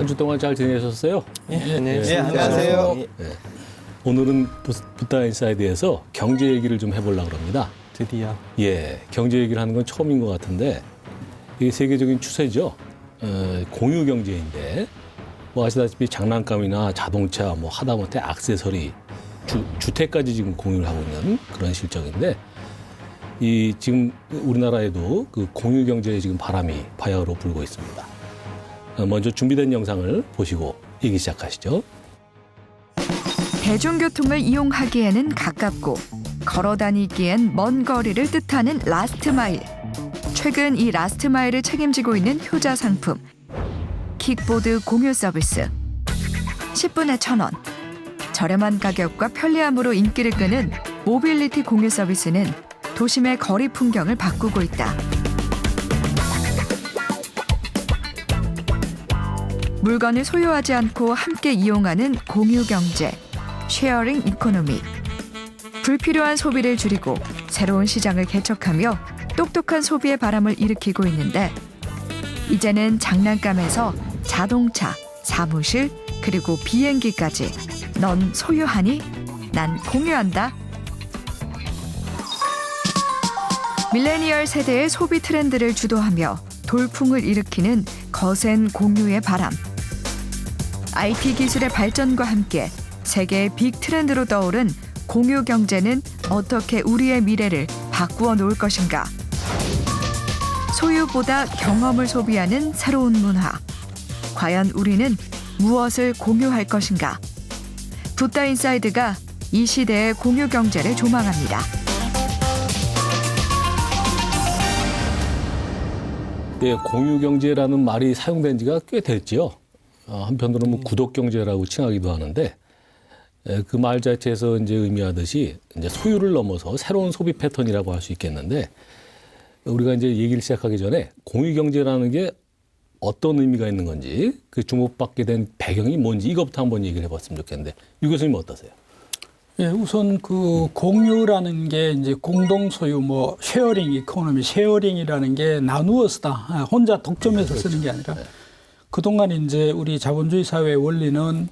한 주 동안 잘 지내셨어요? 네, 안녕하세요. 네. 오늘은 붓다 인사이드에서 경제 얘기를 좀 해보려고 합니다. 드디어. 예, 경제 얘기를 하는 건 처음인 것 같은데 이게 세계적인 추세죠. 공유 경제인데 뭐 아시다시피 장난감이나 자동차, 뭐 하다못해 액세서리, 주택까지 지금 공유를 하고 있는 그런 실정인데 이 지금 우리나라에도 그 공유 경제의 지금 바람이 바야흐로 불고 있습니다. 먼저 준비된 영상을 보시고 얘기 시작하시죠. 대중교통을 이용하기에는 가깝고 걸어 다니기엔 먼 거리를 뜻하는 라스트 마일. 최근 이 라스트 마일을 책임지고 있는 효자 상품. 킥보드 공유 서비스. 10분에 1,000원. 저렴한 가격과 편리함으로 인기를 끄는 모빌리티 공유 서비스는 도심의 거리 풍경을 바꾸고 있다. 물건을 소유하지 않고 함께 이용하는 공유 경제, 쉐어링 이코노미. 불필요한 소비를 줄이고 새로운 시장을 개척하며 똑똑한 소비의 바람을 일으키고 있는데 이제는 장난감에서 자동차, 사무실, 그리고 비행기까지 넌 소유하니? 난 공유한다. 밀레니얼 세대의 소비 트렌드를 주도하며 돌풍을 일으키는 거센 공유의 바람. IT 기술의 발전과 함께 세계의 빅 트렌드로 떠오른 공유 경제는 어떻게 우리의 미래를 바꾸어 놓을 것인가? 소유보다 경험을 소비하는 새로운 문화. 과연 우리는 무엇을 공유할 것인가? 붓다 인사이드가 이 시대의 공유 경제를 조망합니다. 네, 공유 경제라는 말이 사용된 지가 꽤 됐죠. 한편으로는 뭐 구독 경제라고 칭하기도 하는데 그 말 자체에서 이제 의미하듯이 이제 소유를 넘어서 새로운 소비 패턴이라고 할 수 있겠는데 우리가 이제 얘기를 시작하기 전에 공유 경제라는 게 어떤 의미가 있는 건지 그 주목받게 된 배경이 뭔지 이것부터 한번 얘기를 해봤으면 좋겠는데 유 교수님 어떠세요? 예, 우선 그 공유라는 게 이제 공동 소유, 뭐 쉐어링 이코노미, 쉐어링이라는 게 나누어 쓰다, 혼자 독점해서 쓰는 게 아니라 그동안 이제 우리 자본주의 사회의 원리는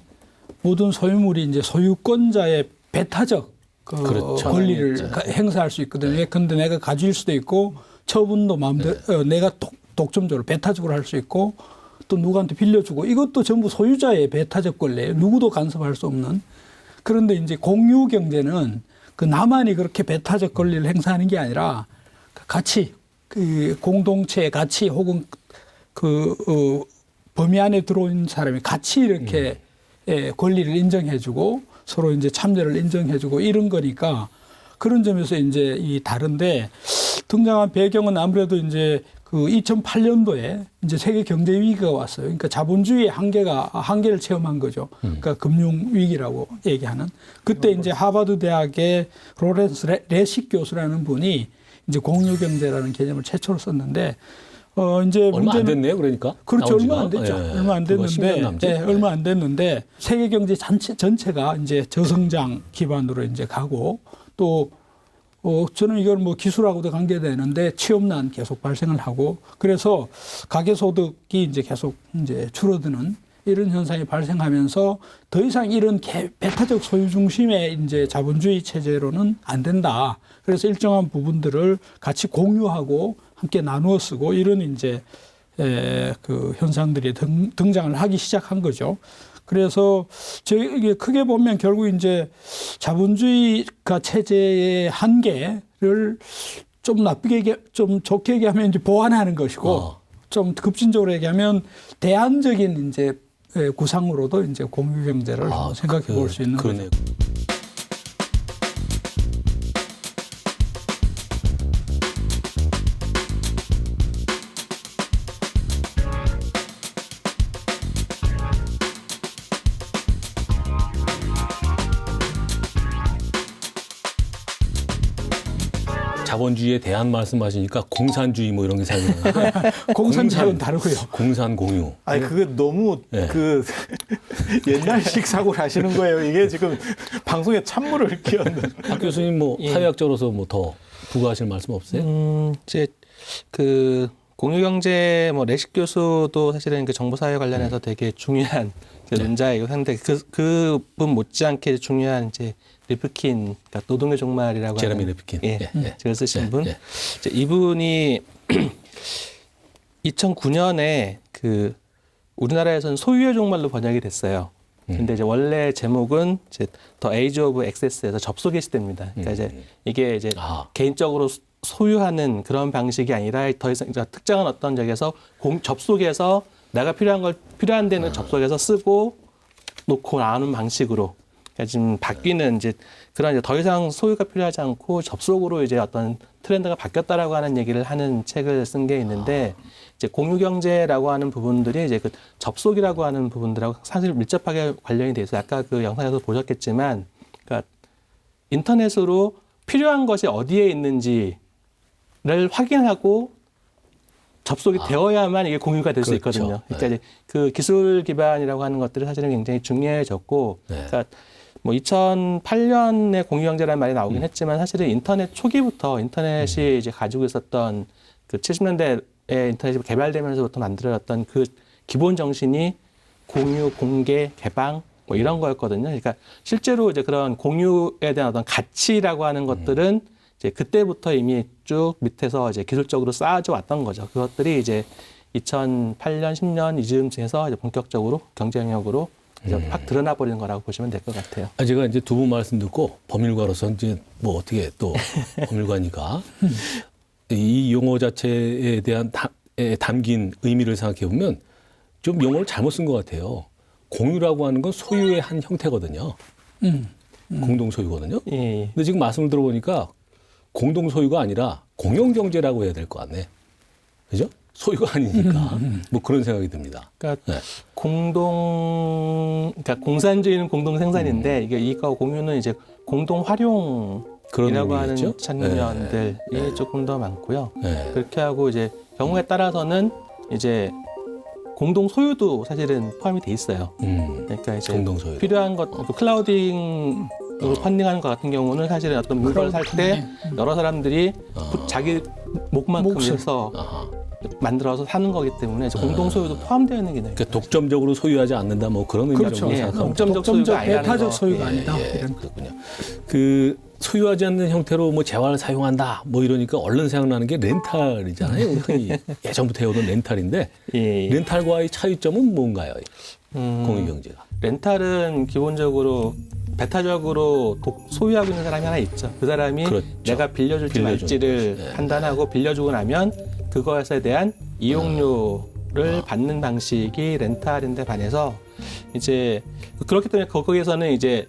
모든 소유물이 이제 소유권자의 배타적 그 그렇죠. 권리를 행사할 수 있거든요. 근데 내가 가질 수도 있고 처분도 마음대로 내가 독점적으로 배타적으로 할 수 있고 또 누구한테 빌려주고 이것도 전부 소유자의 배타적 권리예요. 누구도 간섭할 수 없는. 그런데 이제 공유 경제는 그 나만이 그렇게 배타적 권리를 행사하는 게 아니라 같이 그 공동체의 가치 혹은 그 범위 안에 들어온 사람이 같이 이렇게 권리를 인정해주고 서로 이제 참여를 인정해주고 이런 거니까 그런 점에서 이제 이 다른데 등장한 배경은 아무래도 이제 그 2008년도에 이제 세계 경제 위기가 왔어요. 그러니까 자본주의의 한계를 체험한 거죠. 그러니까 금융 위기라고 얘기하는. 그때 이제 하버드 대학의 로렌스 레식 교수라는 분이 이제 공유 경제라는 개념을 최초로 썼는데 이제 얼마 안 됐네요, 그러니까. 그렇죠. 나온 지가. 얼마 안 됐죠. 예, 얼마 안 됐는데, 얼마 안 됐는데 세계 경제 전체가 이제 저성장 기반으로 이제 가고 또 저는 이걸 뭐 기술하고도 관계되는데 취업난 계속 발생을 하고 그래서 가계소득이 이제 계속 이제 줄어드는 이런 현상이 발생하면서 더 이상 이런 배타적 소유 중심의 이제 자본주의 체제로는 안 된다. 그래서 일정한 부분들을 같이 공유하고 함께 나누어 쓰고 이런 이제 그 현상들이 등장을 하기 시작한 거죠. 그래서 이게 크게 보면 결국 이제 자본주의가 체제의 한계를 좀 나쁘게 좀 좋게 얘기하면 이제 보완하는 것이고 좀 급진적으로 얘기하면 대안적인 이제 구상으로도 이제 공유 경제를 생각해 볼 수 있는 거죠. 자본주의에 대한 말씀하시니까 공산주의 뭐 이런 게 생각나는데 공산주의는 다르고요. 공산 공유. 아니 그게 너무 그 옛날식 사고를 하시는 거예요. 이게 지금 방송에 찬물을 끼얹는. 박 교수님 뭐 사회학자로서 뭐 더 부과하실 말씀 없어요? 이제 그 공유경제 뭐 레식 교수도 사실은 그 정보사회 관련해서 되게 중요한 이제 논자이고 한데 그분 못지않게 중요한 이제 리프킨, 그러니까 노동의 종말이라고 제레미 하는 리프킨. 책을 쓰신 분. 예. 이제 이분이 2009년에 그 우리나라에서는 소유의 종말로 번역이 됐어요. 근데 이제 원래 제목은 이제 더 에이지 오브 액세스에서 접속의 시대입니다. 그러니까 이제 이게 이제 개인적으로 소유하는 그런 방식이 아니라 더 이상 특정한 어떤 적에서 접속해서 내가 필요한 데는 접속해서 쓰고 놓고 나오는 방식으로 그러니까 지금 바뀌는 이제 그런 이제 더 이상 소유가 필요하지 않고 접속으로 이제 어떤 트렌드가 바뀌었다라고 하는 얘기를 하는 책을 쓴 게 있는데 이제 공유 경제라고 하는 부분들이 이제 그 접속이라고 하는 부분들하고 사실 밀접하게 관련이 돼 있어요. 아까 그 영상에서 보셨겠지만, 그러니까 인터넷으로 필요한 것이 어디에 있는지를 확인하고 접속이 되어야만 이게 공유가 될 수 그렇죠. 있거든요. 그러니까 이제 그 기술 기반이라고 하는 것들이 사실은 굉장히 중요해졌고, 그러니까 뭐 2008년에 공유경제라는 말이 나오긴 했지만 사실은 인터넷 초기부터 인터넷이 이제 가지고 있었던 그 70년대에 인터넷이 개발되면서부터 만들어졌던 그 기본 정신이 공유, 공개, 개방 뭐 이런 거였거든요. 그러니까 실제로 이제 그런 공유에 대한 어떤 가치라고 하는 것들은 이제 그때부터 이미 쭉 밑에서 이제 기술적으로 쌓아져 왔던 거죠. 그것들이 이제 2008년, 10년 이즈음에서 이제 본격적으로 경제 영역으로 이제 확 드러나 버리는 거라고 보시면 될 것 같아요. 제가 이제 두 분 말씀 듣고 법률가로서 이제 뭐 어떻게 또 법률가니까 이 용어 자체에 대한 담긴 의미를 생각해 보면 좀 용어를 잘못 쓴 것 같아요. 공유라고 하는 건 소유의 한 형태거든요. 공동 소유거든요. 예. 근데 지금 말씀을 들어보니까 공동 소유가 아니라 공용 경제라고 해야 될 것 같네. 그죠? 소유가 아니니까 뭐 그런 생각이 듭니다. 그러니까 그러니까 공산주의는 공동 생산인데 이거 공유는 이제 공동 활용이라고 하는 의미겠죠? 측면들이 조금 더 많고요. 그렇게 하고 이제 경우에 따라서는 이제 공동 소유도 사실은 포함이 돼 있어요. 그러니까 이제 공동 소유. 필요한 것, 클라우딩으로 펀딩하는 것 같은 경우는 사실은 어떤 물건을 살 때 여러 사람들이 자기 목만큼 해서 만들어서 사는 거기 때문에 이제 공동 소유도 포함되어 있는 게 그러니까 독점적으로 소유하지 않는다 뭐 그런 의미로 그렇죠. 생각하면 독점적 소유가 아니라는 배타적 거. 소유가 아니다. 이런. 그렇군요. 그 소유하지 않는 형태로 뭐 재화를 사용한다 뭐 이러니까 얼른 생각나는 게 렌탈이잖아요. 흔히 예전부터 해오던 렌탈인데 렌탈과의 차이점은 뭔가요? 공유경제가. 렌탈은 기본적으로 배타적으로 소유하고 있는 사람이 하나 있죠. 그 사람이 그렇죠. 내가 빌려줄지 말지를 판단하고 빌려주고 나면 그것에 대한 이용료를 받는 방식이 렌탈인데 반해서 이제 그렇기 때문에 거기에서는 이제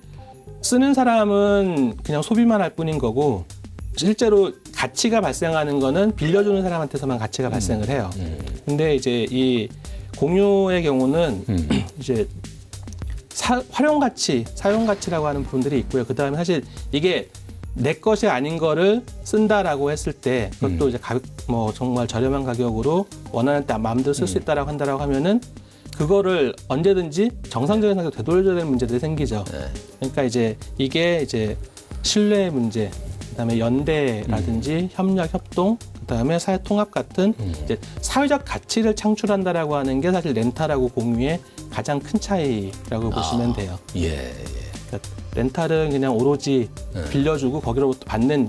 쓰는 사람은 그냥 소비만 할 뿐인 거고 실제로 가치가 발생하는 거는 빌려주는 사람한테서만 가치가 발생을 해요. 근데 이제 이 공유의 경우는 이제 활용 가치, 사용 가치라고 하는 부분들이 있고요. 그 다음에 사실 이게 내 것이 아닌 거를 쓴다라고 했을 때 그것도 이제 뭐 정말 저렴한 가격으로 원하는 때 마음대로 쓸 수 있다라고 한다라고 하면은 그거를 언제든지 정상적인 상태로 되돌려줘야 되는 문제들이 생기죠. 그러니까 이제 이게 이제 신뢰의 문제, 그다음에 연대라든지 협력, 협동, 그다음에 사회 통합 같은 이제 사회적 가치를 창출한다라고 하는 게 사실 렌탈하고 공유의 가장 큰 차이라고 보시면 돼요. 예. 그러니까 렌탈은 그냥 오로지 빌려주고 거기로부터 받는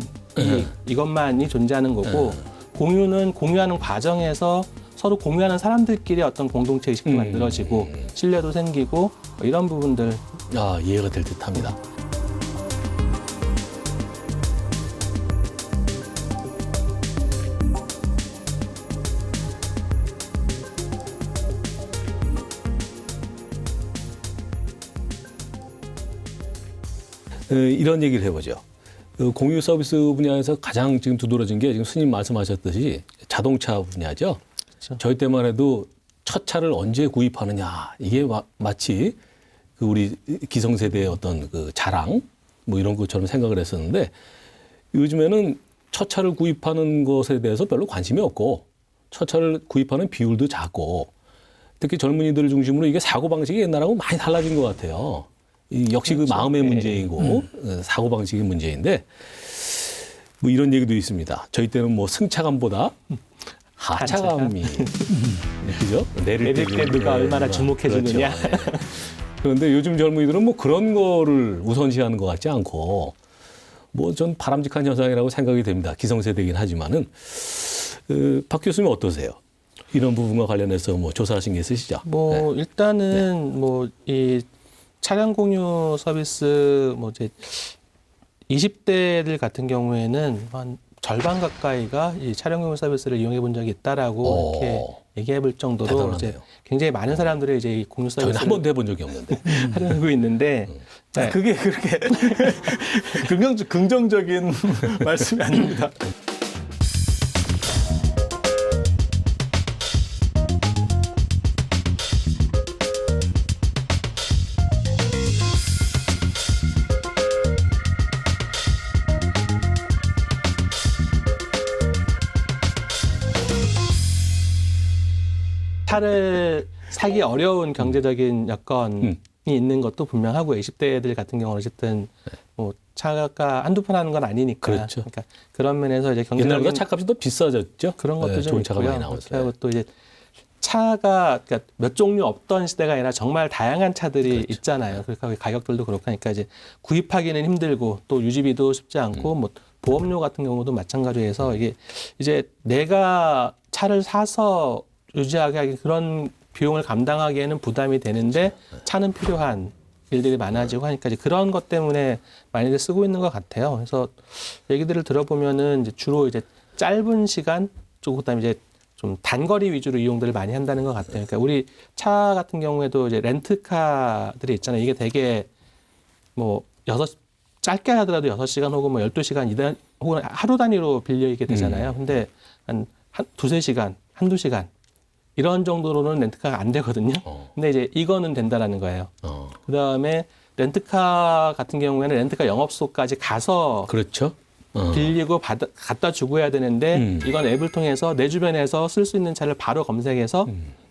이것만이 존재하는 거고 공유는 공유하는 과정에서 서로 공유하는 사람들끼리 어떤 공동체 의식도 만들어지고 신뢰도 생기고 뭐 이런 부분들. 이해가 될 듯합니다. 이런 얘기를 해보죠. 공유 서비스 분야에서 가장 지금 두드러진 게 지금 스님 말씀하셨듯이 자동차 분야죠. 그렇죠. 저희 때만 해도 첫 차를 언제 구입하느냐 이게 마치 그 우리 기성세대의 어떤 그 자랑 뭐 이런 것처럼 생각을 했었는데 요즘에는 첫 차를 구입하는 것에 대해서 별로 관심이 없고 첫 차를 구입하는 비율도 작고 특히 젊은이들을 중심으로 이게 사고방식이 옛날하고 많이 달라진 것 같아요. 역시 그 마음의 문제이고 사고방식의 문제인데 뭐 이런 얘기도 있습니다. 저희 때는 뭐 승차감보다 하차감이 그죠? 내릴 때 누가 얼마나 주목해 주느냐. 그렇죠. 예. 그런데 요즘 젊은이들은 뭐 그런 거를 우선시하는 것 같지 않고 뭐 전 바람직한 현상이라고 생각이 됩니다. 기성세대이긴 하지만은 박 교수님 어떠세요? 이런 부분과 관련해서 뭐 조사하신 게 있으시죠? 뭐 네. 일단은 뭐 이 차량 공유 서비스 뭐 이제 20대들 같은 경우에는 한 절반 가까이가 이 차량 공유 서비스를 이용해 본 적이 있다라고 이렇게 얘기해 볼 정도로 대단하네요. 이제 굉장히 많은 사람들이 이제 이 공유 저희는 서비스를 한 번도 해본 적이 없는데. 활용하고 있는데 네. 그게 그렇게 긍정적인 말씀이 아닙니다. 차를 사기 어려운 경제적인 여건이 있는 것도 분명하고 20대들 같은 경우는 어쨌든 뭐 차가 한두 판 하는 건 아니니까. 그렇죠. 그러니까 그런 면에서 이제 경제적인 옛날보다 차값이 더 비싸졌죠? 그런 것도 네, 좀 좋은 차가 있고요. 많이 그렇게 나왔어요. 하고 또 이제 차가 그러니까 몇 종류 없던 시대가 아니라 정말 다양한 차들이 그렇죠. 있잖아요. 그러니까 가격들도 그렇고 하니까 이제 구입하기는 힘들고 또 유지비도 쉽지 않고 뭐 보험료 같은 경우도 마찬가지해서 이게 이제 내가 차를 사서 유지하게 하기 그런 비용을 감당하기에는 부담이 되는데 차는 필요한 일들이 많아지고 하니까 이제 그런 것 때문에 많이들 쓰고 있는 것 같아요. 그래서 얘기들을 들어보면은 이제 주로 이제 짧은 시간, 또 그다음에 이제 좀 단거리 위주로 이용들을 많이 한다는 것 같아요. 그러니까 우리 차 같은 경우에도 이제 렌트카들이 있잖아요. 이게 되게 뭐 짧게 하더라도 6시간 혹은 뭐 12시간 혹은 하루 단위로 빌리게 되잖아요. 근데 한 두세 시간, 한두 시간 이런 정도로는 렌트카가 안 되거든요. 근데 이제 이거는 된다라는 거예요. 그다음에 렌트카 같은 경우에는 렌트카 영업소까지 가서 그렇죠. 빌리고 갖다 주고 해야 되는데 이건 앱을 통해서 내 주변에서 쓸 수 있는 차를 바로 검색해서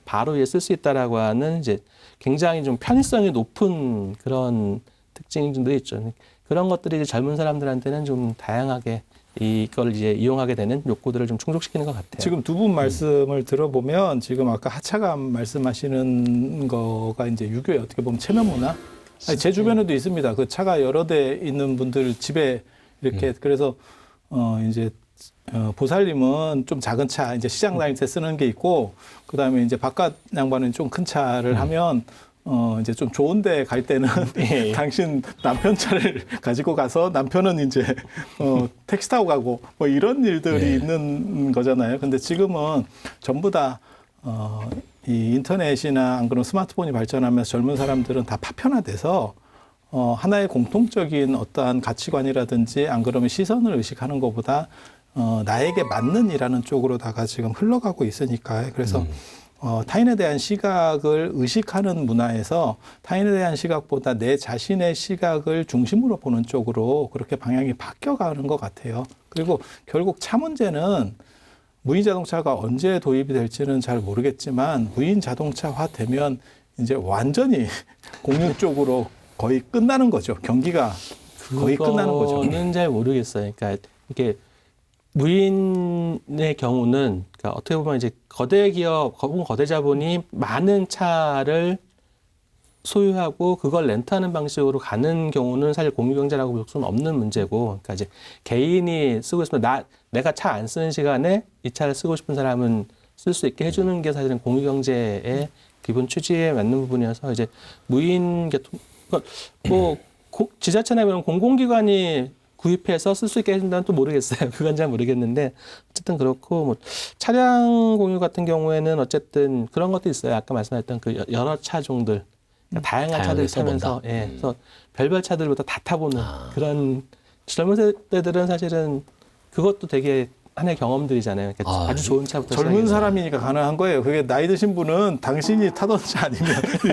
바로 이제 쓸 수 있다라고 하는 이제 굉장히 좀 편의성이 높은 그런 특징들이 있죠. 그런 것들이 이제 젊은 사람들한테는 좀 다양하게 이걸 이제 이용하게 되는 욕구들을 좀 충족시키는 것 같아요. 지금 두 분 말씀을 들어보면 지금 아까 하차감 말씀하시는 거가 이제 유교의 어떻게 보면 체면 문화. 아니, 제 주변에도 있습니다. 그 차가 여러 대 있는 분들 집에 이렇게 그래서 이제 보살님은 좀 작은 차 이제 시장 다닐 때 쓰는 게 있고 그다음에 이제 바깥 양반은 좀 큰 차를 하면 이제 좀 좋은 데 갈 때는 예. 당신 남편 차를 가지고 가서 남편은 이제 택시 타고 가고 뭐 이런 일들이 예. 있는 거잖아요. 근데 지금은 전부 다 이 인터넷이나 안 그러면 스마트폰이 발전하면서 젊은 사람들은 다 파편화돼서 하나의 공통적인 어떠한 가치관이라든지 안 그러면 시선을 의식하는 것보다 나에게 맞는 일하는 쪽으로다가 지금 흘러가고 있으니까 그래서 타인에 대한 시각을 의식하는 문화에서 타인에 대한 시각보다 내 자신의 시각을 중심으로 보는 쪽으로 그렇게 방향이 바뀌어가는 것 같아요. 그리고 결국 차 문제는 무인 자동차가 언제 도입이 될지는 잘 모르겠지만 무인 자동차화 되면 이제 완전히 공유 쪽으로 거의 끝나는 거죠. 경기가 거의 끝나는 거죠. 그거는 잘 모르겠어요. 그러니까 이게 무인의 경우는 그러니까 어떻게 보면 이제 거대 기업 혹은 거대 자본이 많은 차를 소유하고 그걸 렌트하는 방식으로 가는 경우는 사실 공유 경제라고 볼 수는 없는 문제고, 그러니까 이제 개인이 쓰고 있으면 내가 차 안 쓰는 시간에 이 차를 쓰고 싶은 사람은 쓸 수 있게 해주는 게 사실은 공유 경제의 기본 취지에 맞는 부분이어서 이제 무인 교통 뭐 지자체나 이런 공공기관이 구입해서 쓸 수 있게 해준다는 또 모르겠어요. 그건 잘 모르겠는데 어쨌든 그렇고 뭐 차량 공유 같은 경우에는 어쨌든 그런 것도 있어요. 아까 말씀하셨던 그 여러 차종들 그러니까 다양한 차들 타면서 예, 그래서 별별 차들부터 다 타보는 그런 젊은 세대들은 사실은 그것도 되게 하나의 경험들이잖아요. 그러니까 아주 좋은 차부터 젊은 시작해서. 사람이니까 가능한 거예요. 그게 나이 드신 분은 당신이 타던 차 아니면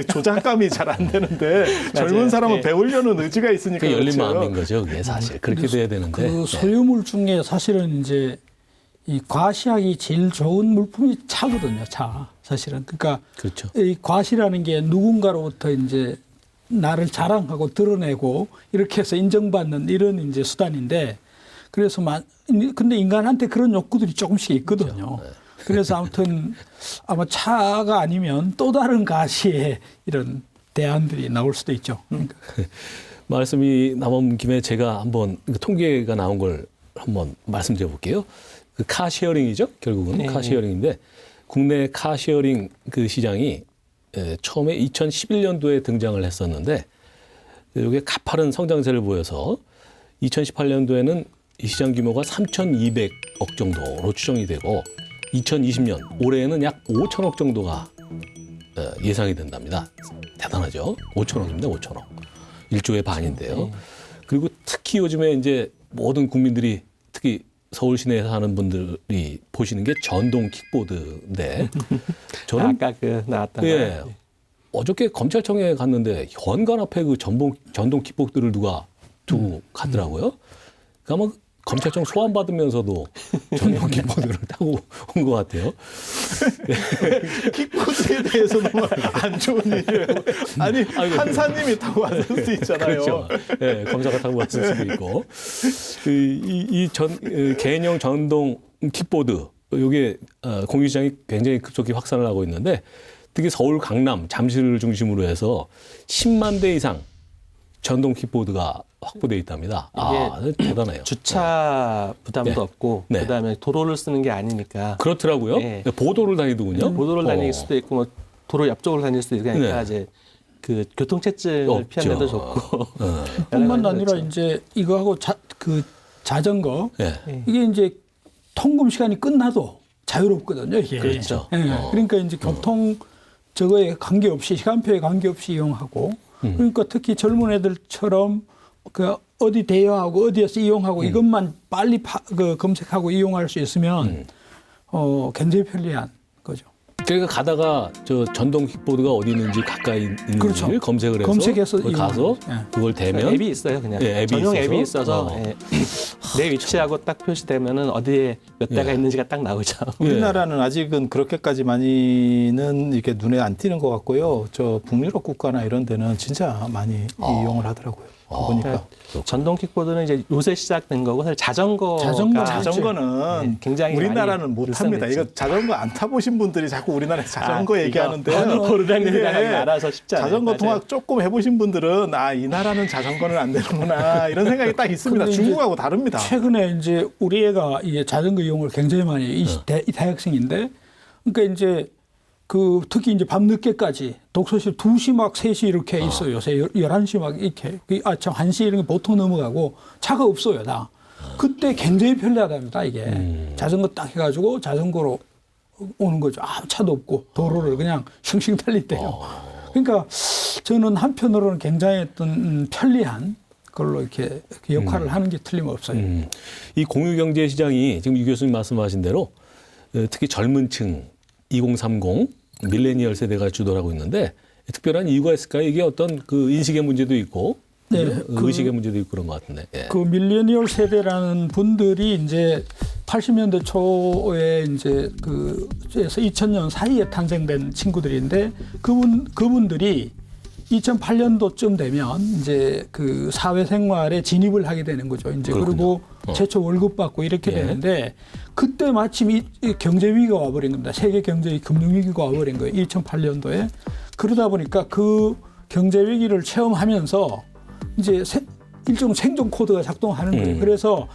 조작감이 잘 안 되는데 젊은 사람은 네. 배우려는 의지가 있으니까 그 열린 그렇죠. 마음인 거죠. 그게 사실 그렇게 돼야 되는데. 그 소유물 중에 사실은 이제 이 과시하기 제일 좋은 물품이 차거든요. 차 사실은 그러니까 그렇죠. 이 과시라는 게 누군가로부터 이제 나를 자랑하고 드러내고 이렇게 해서 인정받는 이런 이제 수단인데 그래서 근데 인간한테 그런 욕구들이 조금씩 있거든요. 그래서 아무튼 아마 차가 아니면 또 다른 가시의 이런 대안들이 나올 수도 있죠. 말씀이 남은 김에 제가 한번 그 통계가 나온 걸 한번 말씀드려 볼게요. 그 카쉐어링이죠. 결국은 네. 카쉐어링인데 국내 카쉐어링 그 시장이 처음에 2011년도에 등장을 했었는데 이게 가파른 성장세를 보여서 2018년도에는 이 시장 규모가 3,200억 정도로 추정이 되고 2020년 올해에는 약 5천억 정도가 예상이 된답니다. 대단하죠. 5천억입니다. 5천억. 1조의 반인데요. 그리고 특히 요즘에 이제 모든 국민들이 특히 서울 시내에 사는 분들이 보시는 게 전동 킥보드인데 저는 아까 그 나왔던 예, 거. 어저께 검찰청에 갔는데 현관 앞에 그 전동 킥보드를 누가 두고 갔더라고요. 그러니까 아마 검찰청 소환 받으면서도 전동 킥보드를 타고 온 것 같아요. 킥보드에 대해서 너무 안 좋은 일이에요. 아니 판사님이 타고 왔을 수도 있잖아요. 그렇죠. 예, 검사가 타고 왔을 수도 있고. 개인형 전동 킥보드, 이게 공유시장이 굉장히 급속히 확산을 하고 있는데 특히 서울, 강남, 잠실을 중심으로 해서 10만 대 이상 전동 킥보드가 확보되어 있답니다. 대단해요. 주차 부담도 네. 없고 네. 그다음에 도로를 쓰는 게 아니니까 그렇더라고요. 네. 보도를 다니더군요. 보도를 다닐 수도 있고 뭐 도로 옆쪽으로 다닐 수도 있고 그러니까 네. 이제 그 교통체증을 없죠. 피하는 데도 좋고 뿐만 여러 가지로 아니라 있죠. 이제 이거하고 그 자전거 예. 이게 이제 통금 시간이 끝나도 자유롭거든요. 이게. 그렇죠. 예. 그러니까 이제 교통 저거에 관계없이 시간표에 관계없이 이용하고 그러니까 특히 젊은 애들처럼 그 어디 대여하고 어디에서 이용하고 이것만 빨리 검색하고 이용할 수 있으면 굉장히 편리한 거죠. 그러니까 가다가 저 전동 킥보드가 어디 있는지 가까이 있는지를 그렇죠. 검색을 해서 검색해서 거기 가서 이용하죠. 예. 그걸 대면 앱이 있어요, 그냥 예, 앱이 전용 있어서? 앱이 있어서 예. 내 위치하고 딱 표시되면은 어디에 몇 대가 예. 있는지가 딱 나오죠. 우리나라는 아직은 그렇게까지 많이는 이렇게 눈에 안 띄는 것 같고요. 저 북유럽 국가나 이런 데는 진짜 많이 이용을 하더라고요. 보니까 전동 킥보드는 이제 요새 시작된 거고 사실 자전거가 자전거는 네, 굉장히 우리나라는 많이 못합니다. 일상됐죠. 이거 자전거 안 타보신 분들이 자꾸 우리나라에서 자전거 이거 얘기하는데요. 호르당호르당하게 이게 알아서 쉽지 않아요. 자전거 맞아요. 통학 조금 해보신 분들은 이 나라는 자전거는 안 되는구나 이런 생각이 딱 있습니다. 근데 이제 중국하고 다릅니다. 최근에 이제 우리 애가 이게 자전거 이용을 굉장히 많이 해요. 이 대학생인데 그러니까 이제 그 특히 이제 밤늦게까지 독서실 2시 막 3시 이렇게 있어요. 요새 11시 막 이렇게. 참 1시 이런 게 보통 넘어가고 차가 없어요, 다. 그때 굉장히 편리하답니다, 이게. 자전거 딱 해가지고 자전거로 오는 거죠. 차도 없고 도로를 그냥 싱싱 달릴 때요. 그러니까 저는 한편으로는 굉장히 어떤 편리한 걸로 이렇게 역할을 하는 게 틀림없어요. 이 공유경제 시장이 지금 유 교수님 말씀하신 대로 특히 젊은 층 2030 밀레니얼 세대가 주도를 하고 있는데 특별한 이유가 있을까요? 이게 어떤 그 인식의 문제도 있고 네, 의식의 문제도 있고 그런 것 같은데. 예. 그 밀레니얼 세대라는 분들이 이제 80년대 초에 이제 그에서 2000년 사이에 탄생된 친구들인데 그분들이 2008년도쯤 되면 이제 그 사회생활에 진입을 하게 되는 거죠. 이제 그렇군요. 그리고 최초 월급 받고 이렇게 예. 되는데 그때 마침 이 경제 위기가 와버린 겁니다. 세계 경제 금융 위기가 와버린 거예요. 2008년도에. 그러다 보니까 그 경제 위기를 체험하면서 이제 일종 생존 코드가 작동하는 거예요. 그래서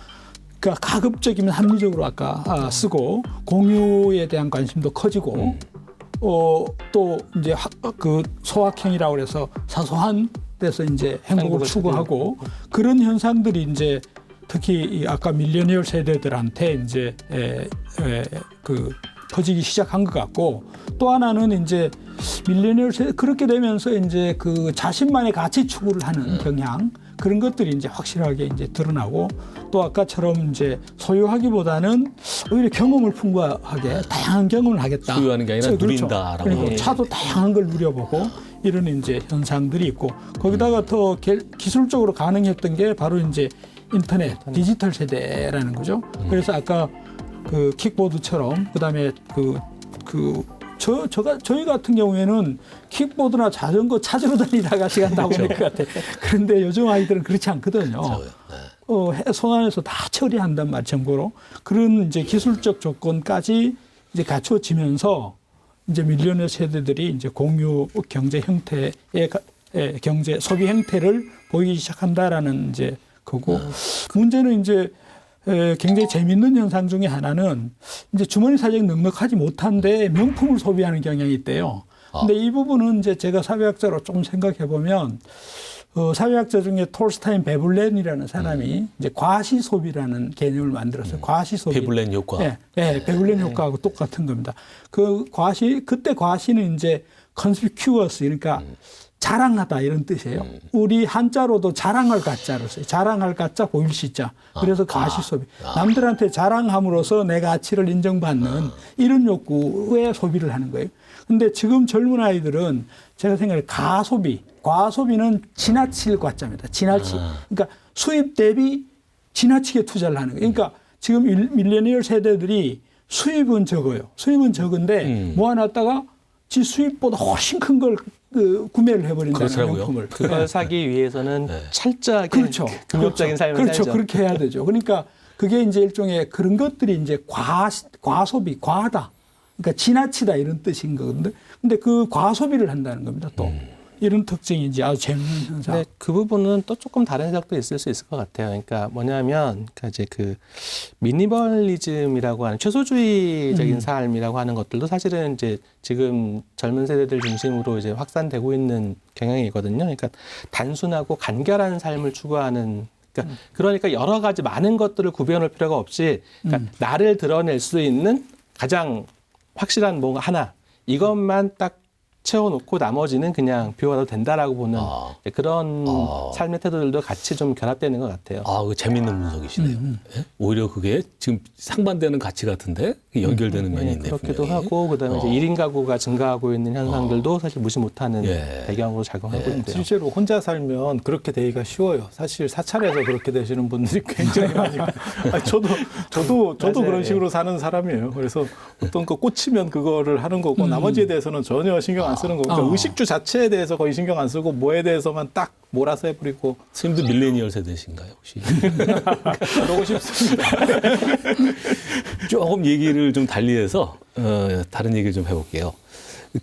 그러니까 가급적이면 합리적으로 아까 쓰고 공유에 대한 관심도 커지고 또 이제 그 소확행이라고 그래서 사소한 데서 이제 행복을 추구하고 그런 현상들이 이제 특히 이 아까 밀레니얼 세대들한테 이제 그 퍼지기 시작한 것 같고 또 하나는 이제 밀레니얼 세대 그렇게 되면서 이제 그 자신만의 가치 추구를 하는 경향 그런 것들이 이제 확실하게 이제 드러나고 또 아까처럼 이제 소유하기보다는 오히려 경험을 풍부하게 다양한 경험을 하겠다. 소유하는 게 아니라 그렇죠. 누린다라고. 그리고 차도 다양한 걸 누려보고 이런 이제 현상들이 있고 거기다가 더 기술적으로 가능했던 게 바로 이제 인터넷 디지털 세대라는 거죠. 그래서 아까 그 킥보드처럼 그다음에 저희 같은 경우에는 킥보드나 자전거 찾으러 다니다가 시간 다 보낼 것 같아요. 그런데 요즘 아이들은 그렇지 않거든요. 손 안에서 다 처리한단 말 정도로 그런 이제 기술적 조건까지 이제 갖추어지면서 이제 밀레니얼 세대들이 이제 공유 경제 형태의 경제 소비 형태를 보이기 시작한다라는 이제 거고 문제는 이제 굉장히 재미있는 현상 중에 하나는 이제 주머니 사정이 넉넉하지 못한데 명품을 소비하는 경향이 있대요. 근데 이 부분은 이제 제가 사회학자로 좀 생각해 보면 사회학자 중에 톨스타인 베블렌이라는 사람이 이제 과시 소비라는 개념을 만들었어요. 과시 소비. 베블렌 효과. 네, 베블렌 효과하고 똑같은 겁니다. 그때 과시는 이제 conspicuous, 그러니까 자랑하다 이런 뜻이에요. 우리 한자로도 자랑할 가짜로 써요. 자랑할 가짜 보일 시자. 그래서 과시 소비. 남들한테 자랑함으로써 내 가치를 인정받는 이런 욕구에 소비를 하는 거예요. 근데 지금 젊은 아이들은 제가 생각해 가소비, 과소비는 지나칠 과자입니다. 지나치. 그러니까 수입 대비 지나치게 투자를 하는 거예요. 그러니까 지금 밀레니얼 세대들이 수입은 적어요. 수입은 적은데 모아놨다가 지 수입보다 훨씬 큰 걸 구매를 해버린다는 그렇더라고요. 명품을. 그걸 사기 위해서는 철저하게 그렇죠. 금욕적인 삶을 그렇죠. 살죠. 그렇게 해야 되죠. 그러니까 그게 이제 일종의 그런 것들이 이제 과소비, 과하다. 그러니까 지나치다 이런 뜻인 거거든요. 근데 그 과소비를 한다는 겁니다. 또 이런 특징이 이제 아주 재밌는 현상. 네, 그 부분은 또 조금 다른 해석도 있을 수 있을 것 같아요. 그러니까 뭐냐면 그러니까 이제 그 미니멀리즘이라고 하는 최소주의적인 삶이라고 하는 것들도 사실은 이제 지금 젊은 세대들 중심으로 이제 확산되고 있는 경향이거든요. 그러니까 단순하고 간결한 삶을 추구하는. 그러니까 여러 가지 많은 것들을 구별할 필요가 없이 그러니까 나를 드러낼 수 있는 가장 확실한 뭔가 하나 이것만 딱 채워놓고 나머지는 그냥 비워도 된다라고 보는 그런 삶의 태도들도 같이 좀 결합되는 것 같아요. 그 재밌는 분석이시네요. 예? 오히려 그게 지금 상반되는 가치 같은데 연결되는 면이 있네요. 그렇기도 분명히. 하고 그다음에 이제 1인 가구가 증가하고 있는 현상들도 사실 무시 못하는 배경으로 작용하고 있고요. 실제로 혼자 살면 그렇게 되기가 쉬워요. 사실 사찰에서 그렇게 되시는 분들이 굉장히 많이. 저도 그런 식으로 사는 사람이에요. 그래서 어떤 거 꽂히면 그거를 하는 거고 나머지에 대해서는 전혀 신경 안 쓰는 거고 그러니까 의식주 자체에 대해서 거의 신경 안 쓰고 뭐에 대해서만 딱 몰아서 해버리고. 선생님도 밀레니얼 세대신가요 혹시? 그러고 싶습니다. 조금 얘기를 좀 달리해서 다른 얘기를 좀 해볼게요.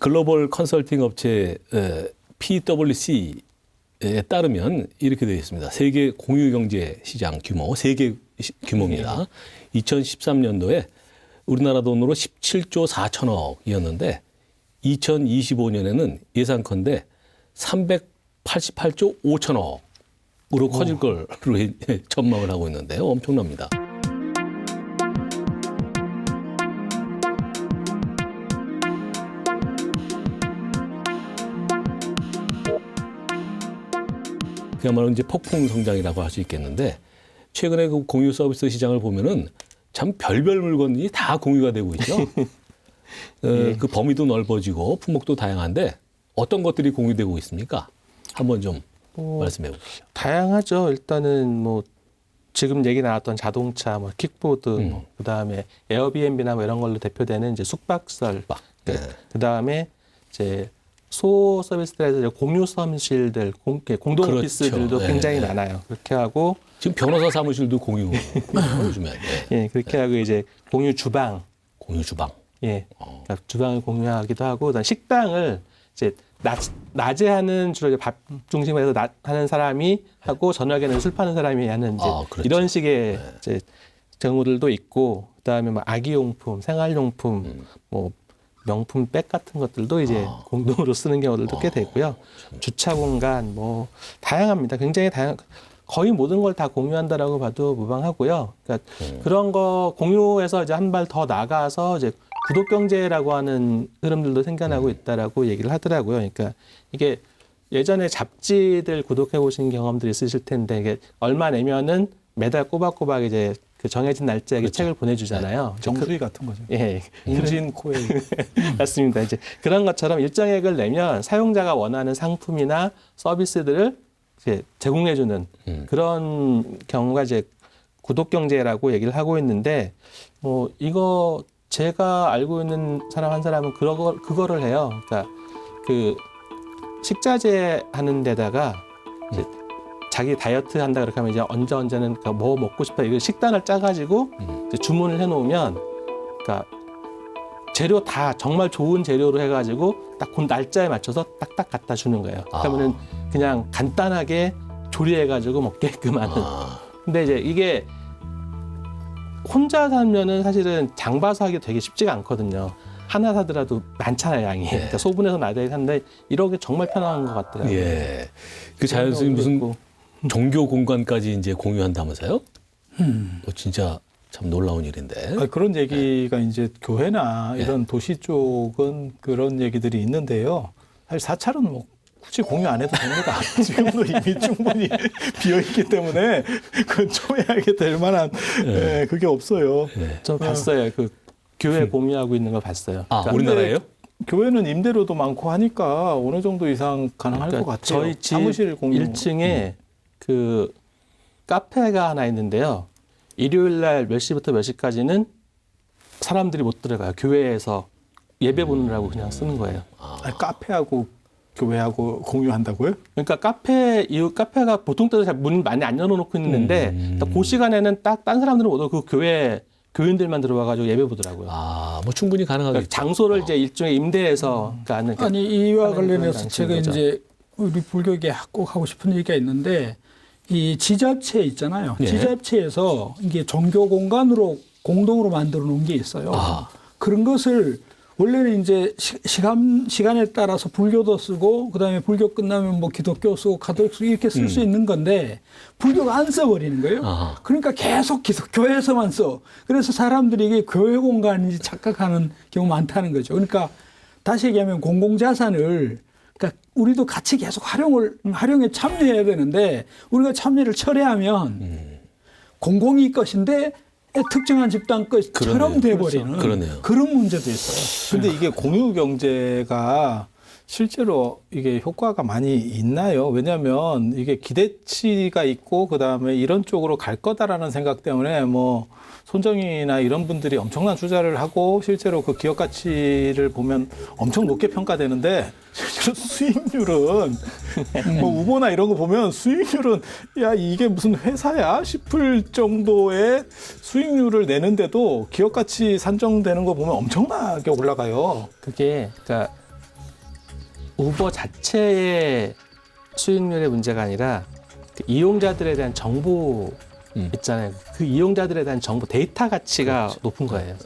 글로벌 컨설팅 업체 PwC에 따르면 이렇게 되어 있습니다. 세계 공유경제 시장 규모, 세계 규모입니다. 2013년도에 우리나라 돈으로 17조 4천억이었는데 2025년에는 예상컨대 388조 5천억으로 커질 걸로 전망을 하고 있는데요. 엄청납니다. 그야말로 이제 폭풍 성장이라고 할 수 있겠는데 최근에 그 공유 서비스 시장을 보면은 참 별별 물건이 다 공유가 되고 있죠. 그 범위도 넓어지고 품목도 다양한데 어떤 것들이 공유되고 있습니까? 한번 좀 말씀해 보시죠. 다양하죠. 일단은 뭐 지금 얘기 나왔던 자동차, 뭐 킥보드, 그다음에 에어비앤비나 뭐 이런 걸로 대표되는 이제 숙박설, 그다음에 이제 소 서비스들에서 공유 사무실들, 공동 그렇죠. 오피스들도 굉장히 많아요. 그렇게 하고 지금 변호사 사무실도 공유 요즘에. 그렇게 하고 이제 공유 주방, 공유 주방. 그러니까 주방을 공유하기도 하고, 그다음 식당을 이제 낮에 하는 주로 이제 밥 중심으로 해서 하는 사람이 하고 저녁에는 술 파는 사람이 하는 이제 그렇죠. 이런 식의 이제 경우들도 있고, 그다음에 뭐 아기용품, 생활용품, 뭐 명품 백 같은 것들도 이제 공동으로 쓰는 경우들도 꽤 되고요. 주차 공간 뭐 다양합니다. 굉장히 거의 모든 걸 다 공유한다라고 봐도 무방하고요. 그러니까 그런 거 공유해서 이제 한 발 더 나가서 이제 구독 경제라고 하는 흐름들도 생겨나고 있다라고 얘기를 하더라고요. 그러니까 이게 예전에 잡지들 구독해 보신 경험들이 있으실 텐데 이게 얼마 내면은 매달 꼬박꼬박 이제 그 정해진 날짜에 책을 보내주잖아요. 정수리 같은 거죠. 인진 코에 맞습니다. 이제 그런 것처럼 일정액을 내면 사용자가 원하는 상품이나 서비스들을 이제 제공해주는 그런 경우가 이제 구독 경제라고 얘기를 하고 있는데 뭐 이거 제가 알고 있는 사람 한 사람은 그거를 해요. 그러니까 그 식자재 하는 데다가 이제 자기 다이어트 한다 그렇게 하면 이제 언제는 그러니까 뭐 먹고 싶다 이거 식단을 짜가지고 이제 주문을 해놓으면 그러니까 재료 다 정말 좋은 재료로 해가지고 딱 그 날짜에 맞춰서 딱딱 갖다 주는 거예요. 그러면은 그냥 간단하게 조리해가지고 먹게끔 하는. 근데 이제 이게 혼자 살면은 사실은 장 봐서 하기 되게 쉽지가 않거든요. 하나 사더라도 많잖아요, 양이. 그러니까 소분해서 놔야 되는데 이런 게 정말 편한 것 같더라고요. 예. 그 자연스럽게 무슨 종교 공간까지 이제 공유한다면서요? 진짜 참 놀라운 일인데. 그런 얘기가 이제 교회나 이런 도시 쪽은 그런 얘기들이 있는데요. 사실 사찰은 뭐 굳이 공유 안 해도 됩니다. 지금도 이미 충분히 비어있기 때문에 그건 초회하게 될 만한 그게 없어요. 저 봤어요. 그 교회 공유하고 있는 걸 봤어요. 그러니까 우리나라예요? 교회는 임대료도 많고 하니까 어느 정도 이상 가능할 것 같아요. 저희 집 사무실 공유. 1층에 그 카페가 하나 있는데요. 일요일 날 몇 시부터 몇 시까지는 사람들이 못 들어가요. 교회에서 예배 보느라고 그냥 쓰는 거예요. 아니, 카페하고 교회하고 공유한다고요? 그러니까 카페가 보통 때도 잘 문 많이 안 열어놓고 있는데 그 시간에는 딱 딴 사람들은 못 오고 그 교회 교인들만 들어와가지고 예배 보더라고요. 뭐 충분히 가능하겠죠. 그러니까 장소를 이제 일종의 임대해서 그러니까 아니 이와 하는 관련해서 그런 제가 방식인 이제 우리 불교계 꼭 하고 싶은 얘기가 있는데 이 지자체 있잖아요. 예. 지자체에서 이게 종교 공간으로 공동으로 만들어 놓은 게 있어요. 그런 것을 원래는 이제 시간에 따라서 불교도 쓰고 그다음에 불교 끝나면 뭐 기독교 쓰고 가톨릭 쓰고 이렇게 쓸 수 있는 건데 불교가 안 써버리는 거예요. 그러니까 계속 교회에서만 써. 그래서 사람들이 이게 교회 공간인지 착각하는 경우 많다는 거죠. 그러니까 다시 얘기하면 공공자산을 그러니까 우리도 같이 계속 활용에 참여해야 되는데 우리가 참여를 철회하면 공공이 것인데 특정한 집단 것처럼 돼버리는 그러네요. 그런 문제도 있어요. 근데 이게 공유 경제가 실제로 이게 효과가 많이 있나요? 왜냐하면 이게 기대치가 있고 그다음에 이런 쪽으로 갈 거다라는 생각 때문에 뭐 손정이나 이런 분들이 엄청난 투자를 하고 실제로 그 기업 가치를 보면 엄청 높게 평가되는데 실제로 수익률은 뭐 우보나 이런 거 보면 수익률은 야 이게 무슨 회사야 싶을 정도의 수익률을 내는데도 기업 가치 산정되는 거 보면 엄청나게 올라가요. 그게 그러니까 우버 자체의 수익률의 문제가 아니라 그 이용자들에 대한 정보 있잖아요. 그 이용자들에 대한 정보 데이터 가치가 높은 거예요.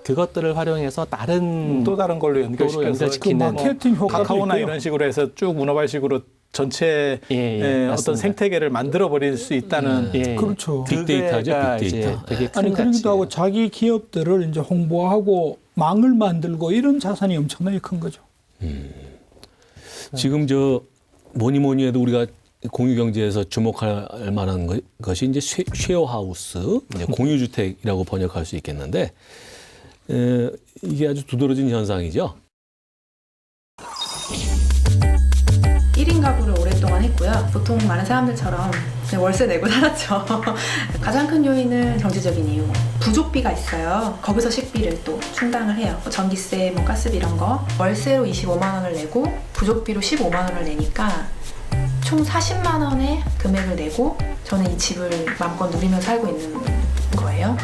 그것들을 활용해서 또 다른 걸로 연결시켜서 연결시키는 마케팅 효과도 카카오나 있고요. 이런 식으로 해서 쭉 문어발식으로 전체 어떤 맞습니다. 생태계를 만들어 버릴 수 있다는 그렇죠. 빅데이터죠, 그게가 빅데이터. 이제 되게 큰 아니 그러기도 가치예요. 하고 자기 기업들을 이제 홍보하고 망을 만들고 이런 자산이 엄청나게 큰 거죠. 지금 저 뭐니 해도 우리가 공유 경제에서 주목할 만한 것이 이제 쉐어하우스, 이제 공유주택이라고 번역할 수 있겠는데 이게 아주 두드러진 현상이죠. 1인 가구를 오랫동안 했고요. 보통 많은 사람들처럼 그냥 월세 내고 살았죠. 가장 큰 요인은 경제적인 이유. 부족비가 있어요. 거기서 식비를 또 충당을 해요. 뭐 전기세, 뭐 가스비 이런 거. 월세로 25만 원을 내고 부족비로 15만 원을 내니까 총 40만 원의 금액을 내고 저는 이 집을 마음껏 누리며 살고 있는 거예요.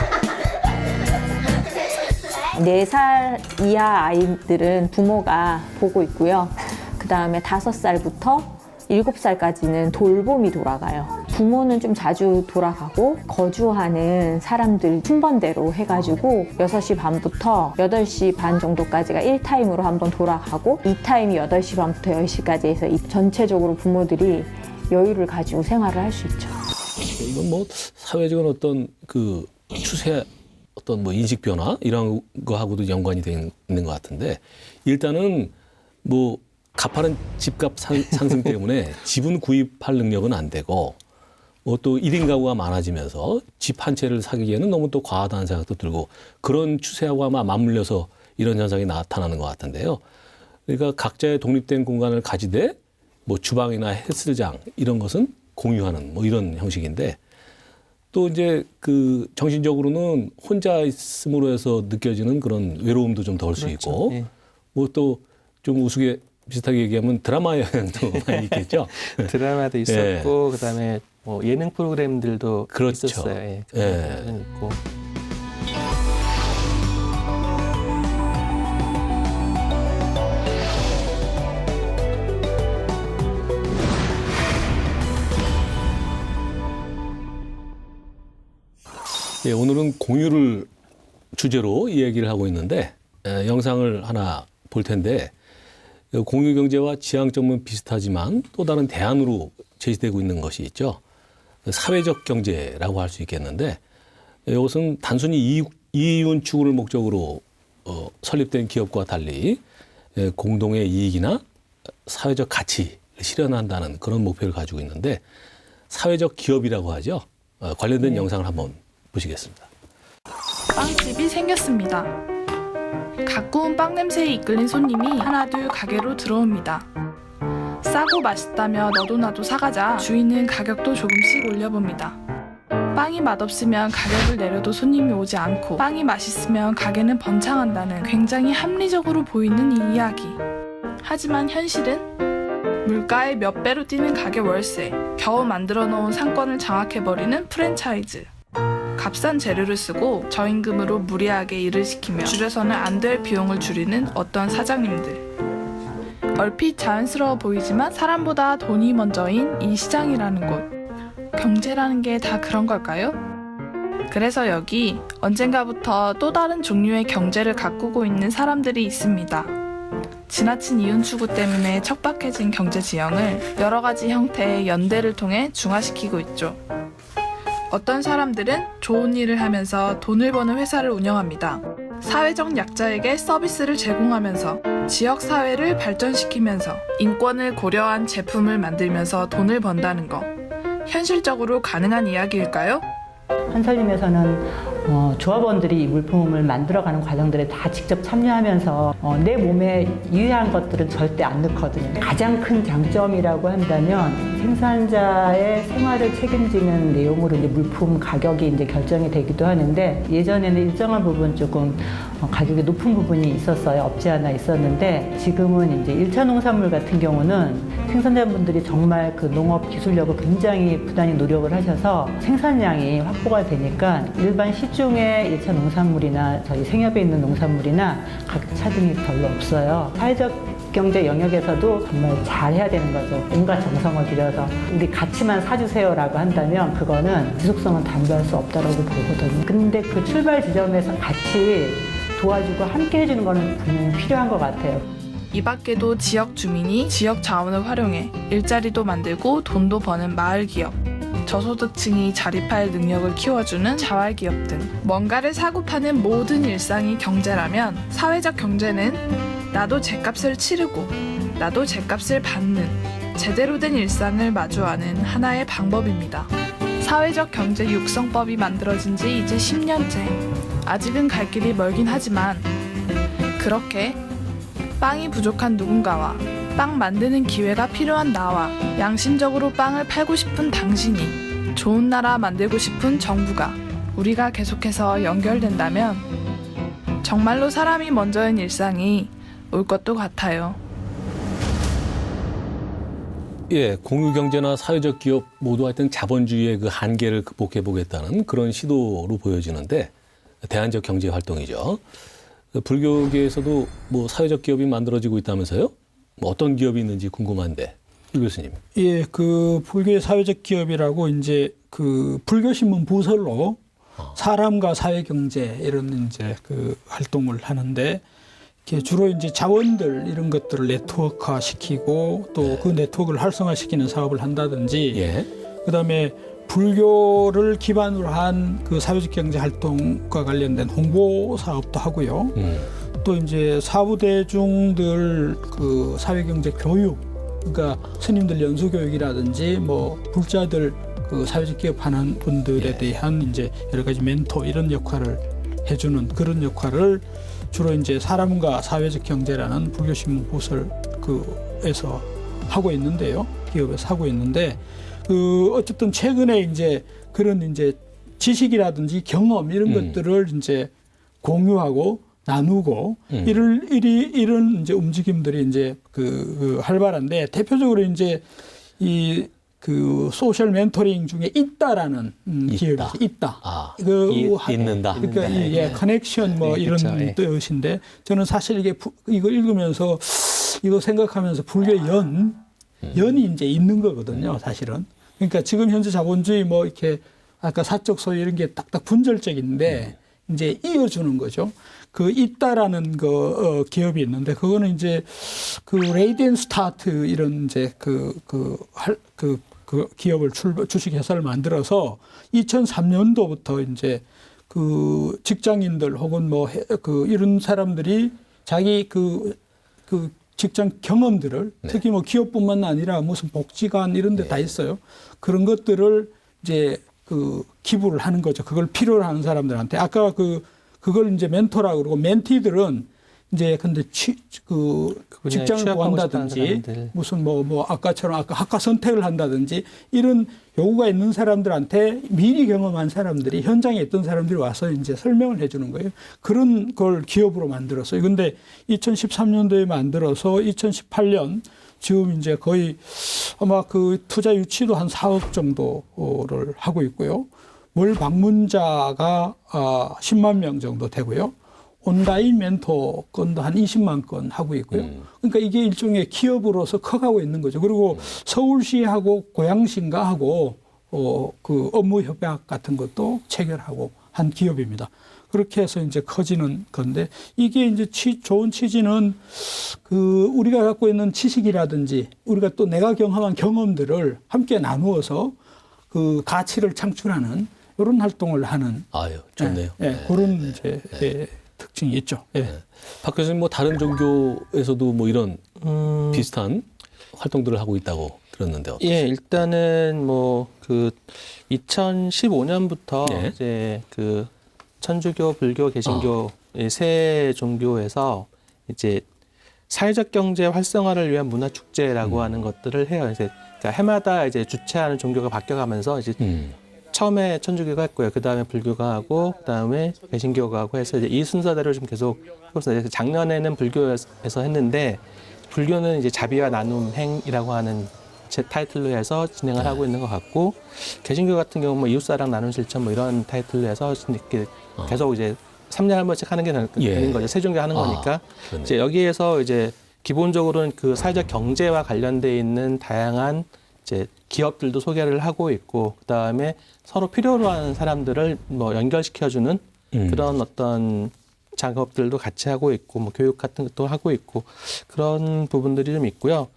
4살 이하 아이들은 부모가 보고 있고요. 그 다음에 5살부터 7살까지는 돌봄이 돌아가요. 부모는 좀 자주 돌아가고 거주하는 사람들 순번대로 해가지고 6시 반부터 8시 반 정도까지가 1타임으로 한번 돌아가고 2타임이 8시 반부터 10시까지 해서 전체적으로 부모들이 여유를 가지고 생활을 할 수 있죠. 이건 뭐 사회적인 어떤 그 추세 어떤 뭐 인식 변화 이런 거하고도 연관이 돼 있는 것 같은데 일단은 뭐 가파른 집값 상승 때문에 집은 구입할 능력은 안 되고 뭐 또 1인 가구가 많아지면서 집 한 채를 사기에는 너무 또 과하다는 생각도 들고 그런 추세하고 아마 맞물려서 이런 현상이 나타나는 것 같은데요. 그러니까 각자의 독립된 공간을 가지되 뭐 주방이나 헬스장 이런 것은 공유하는 뭐 이런 형식인데 또 이제 그 정신적으로는 혼자 있음으로 해서 느껴지는 그런 외로움도 좀 덜 수 있고 예. 뭐 또 좀 우스개 비슷하게 얘기하면 드라마 영향도 많이 있겠죠. 드라마도 있었고 그다음에 뭐 예능 프로그램들도 그렇죠. 있었어요. 예, 예. 있고. 예, 오늘은 공유를 주제로 이 얘기를 하고 있는데 영상을 하나 볼 텐데 공유 경제와 지향점은 비슷하지만 또 다른 대안으로 제시되고 있는 것이 있죠. 사회적 경제라고 할 수 있겠는데 이것은 단순히 이윤 추구를 목적으로 설립된 기업과 달리 공동의 이익이나 사회적 가치를 실현한다는 그런 목표를 가지고 있는데 사회적 기업이라고 하죠. 관련된 영상을 한번 보시겠습니다. 빵집이 생겼습니다. 가꾸운 빵 냄새에 이끌린 손님이 하나둘 가게로 들어옵니다. 싸고 맛있다며 너도 나도 사가자 주인은 가격도 조금씩 올려봅니다. 빵이 맛없으면 가격을 내려도 손님이 오지 않고 빵이 맛있으면 가게는 번창한다는 굉장히 합리적으로 보이는 이 이야기. 하지만 현실은 물가의 몇 배로 뛰는 가게 월세, 겨우 만들어 놓은 상권을 장악해버리는 프랜차이즈. 값싼 재료를 쓰고 저임금으로 무리하게 일을 시키며 줄여서는 안 될 비용을 줄이는 어떤 사장님들. 얼핏 자연스러워 보이지만 사람보다 돈이 먼저인 이 시장이라는 곳. 경제라는 게 다 그런 걸까요? 그래서 여기 언젠가부터 또 다른 종류의 경제를 가꾸고 있는 사람들이 있습니다. 지나친 이윤 추구 때문에 척박해진 경제 지형을 여러 가지 형태의 연대를 통해 중화시키고 있죠. 어떤 사람들은 좋은 일을 하면서 돈을 버는 회사를 운영합니다. 사회적 약자에게 서비스를 제공하면서 지역 사회를 발전시키면서 인권을 고려한 제품을 만들면서 돈을 번다는 거. 현실적으로 가능한 이야기일까요? 한살림에서는 조합원들이 이 물품을 만들어가는 과정들에 다 직접 참여하면서 내 몸에 유해한 것들은 절대 안 넣거든요. 가장 큰 장점이라고 한다면 생산자의 생활을 책임지는 내용으로 이제 물품 가격이 이제 결정이 되기도 하는데 예전에는 일정한 부분 조금 가격이 높은 부분이 있었어요. 없지 않아 있었는데 지금은 이제 1차 농산물 같은 경우는 생산자분들이 정말 그 농업 기술력을 굉장히 부단히 노력을 하셔서 생산량이 확보가 되니까 일반 시중의 1차 농산물이나 저희 생협에 있는 농산물이나 가격 차등이 별로 없어요. 사회적 경제 영역에서도 정말 잘해야 되는 거죠. 온갖 정성을 들여서 우리 가치만 사주세요라고 한다면 그거는 지속성은 담보할 수 없다고 보거든요. 근데 그 출발 지점에서 같이 도와주고 함께 해주는 거는 분명히 필요한 것 같아요. 이 밖에도 지역 주민이 지역 자원을 활용해 일자리도 만들고 돈도 버는 마을 기업, 저소득층이 자립할 능력을 키워주는 자활기업 등 뭔가를 사고 파는 모든 일상이 경제라면 사회적 경제는 나도 죗값을 치르고 나도 죗값을 받는 제대로 된 일상을 마주하는 하나의 방법입니다. 사회적 경제 육성법이 만들어진 지 이제 10년째. 아직은 갈 길이 멀긴 하지만 그렇게 빵이 부족한 누군가와 빵 만드는 기회가 필요한 나와 양심적으로 빵을 팔고 싶은 당신이 좋은 나라 만들고 싶은 정부가 우리가 계속해서 연결된다면 정말로 사람이 먼저인 일상이 올 것도 같아요. 예, 공유경제나 사회적 기업 모두 하여튼 자본주의의 그 한계를 극복해 보겠다는 그런 시도로 보여지는데 대안적 경제 활동이죠. 불교계에서도 뭐 사회적 기업이 만들어지고 있다면서요? 뭐 어떤 기업이 있는지 궁금한데, 유 교수님. 예, 그 불교의 사회적 기업이라고 이제 그 불교신문 부설로 사람과 사회경제 이런 이제 그 활동을 하는데 주로 이제 자원들 이런 것들을 네트워크화 시키고 또 그 네트워크를 활성화시키는 사업을 한다든지 예. 그다음에 불교를 기반으로 한 그 사회적 경제 활동과 관련된 홍보 사업도 하고요. 또 이제 사부 대중들 그 사회 경제 교육, 그러니까 스님들 연수 교육이라든지 뭐 불자들 그 사회적 기업하는 분들에 대한 이제 여러 가지 멘토 이런 역할을 해주는 그런 역할을 주로 이제 사람과 사회적 경제라는 불교신문 부설 그에서 하고 있는데요. 기업에서 하고 있는데 그 어쨌든 최근에 이제 그런 이제 지식이라든지 경험 이런 것들을 이제 공유하고 나누고 이런 이제 움직임들이 이제 그 활발한데 대표적으로 이제 이 그 소셜 멘토링 중에 있다라는 기업이 있다. 아, 있는다. 그러니까 네. 예, 커넥션 뭐 네, 이런 그렇죠. 예. 뜻인데 저는 사실 이게 이거 읽으면서 이거 생각하면서 불교 연이 이제 있는 거거든요, 사실은. 그러니까 지금 현재 자본주의 뭐 이렇게 아까 사적 소유 이런 게 딱딱 분절적인데 이제 이어주는 거죠. 그 있다라는 기업이 있는데 그거는 이제 그 레이디언 스타트 이런 이제 그 기업을 주식 회사를 만들어서 2003년도부터 이제 그 직장인들 혹은 뭐 이런 사람들이 자기 그 직장 경험들을 특히 뭐 기업뿐만 아니라 무슨 복지관 이런 데 다 있어요. 그런 것들을 이제 그 기부를 하는 거죠. 그걸 필요로 하는 사람들한테. 아까 그걸 이제 멘토라고 그러고 멘티들은 이제 근데 직장을 구한다든지 무슨 뭐 아까처럼 아까 학과 선택을 한다든지 이런 요구가 있는 사람들한테 미리 경험한 사람들이 현장에 있던 사람들이 와서 이제 설명을 해주는 거예요. 그런 걸 기업으로 만들었어요. 근데 2013년도에 만들어서 2018년 지금 이제 거의 아마 그 투자 유치도 한 4억 정도를 하고 있고요. 월 방문자가 10만 명 정도 되고요. 온라인 멘토 건도 한 20만 건 하고 있고요. 그러니까 이게 일종의 기업으로서 커가고 있는 거죠. 그리고 서울시하고 고양시인가하고 그 업무 협약 같은 것도 체결하고 한 기업입니다. 그렇게 해서 이제 커지는 건데 이게 이제 좋은 취지는 우리가 갖고 있는 지식이라든지 우리가 또 내가 경험한 경험들을 함께 나누어서 그 가치를 창출하는 이런 활동을 하는. 아유, 좋네요. 그런 이제 특징이 있죠. 박 교수님 뭐 다른 종교에서도 뭐 이런 비슷한 활동들을 하고 있다고 들었는데 어떠세요? 예, 일단은 뭐 그 2015년부터 이제 그 천주교, 불교, 개신교 세 종교에서 이제 사회적 경제 활성화를 위한 문화 축제라고 하는 것들을 해요. 이제 그러니까 해마다 이제 주최하는 종교가 바뀌어가면서 이제 처음에 천주교가 했고요. 그 다음에 불교가 하고, 그 다음에 개신교가 하고 해서 이제 이 순서대로 좀 계속 하고 있어요. 작년에는 불교에서 했는데, 불교는 이제 자비와 나눔 행이라고 하는 제 타이틀로 해서 진행을 하고 있는 것 같고, 개신교 같은 경우는 뭐 이웃사랑 나눔 실천 뭐 이런 타이틀로 해서 이렇게 계속 이제 3년에 한 번씩 하는 게 되는 거죠. 세 종교 하는 거니까. 이제 여기에서 이제 기본적으로는 그 사회적 경제와 관련돼 있는 다양한 이제 기업들도 소개를 하고 있고, 그 다음에 서로 필요로 하는 사람들을 뭐 연결시켜주는 그런 어떤 작업들도 같이 하고 있고, 뭐 교육 같은 것도 하고 있고, 그런 부분들이 좀 있고요.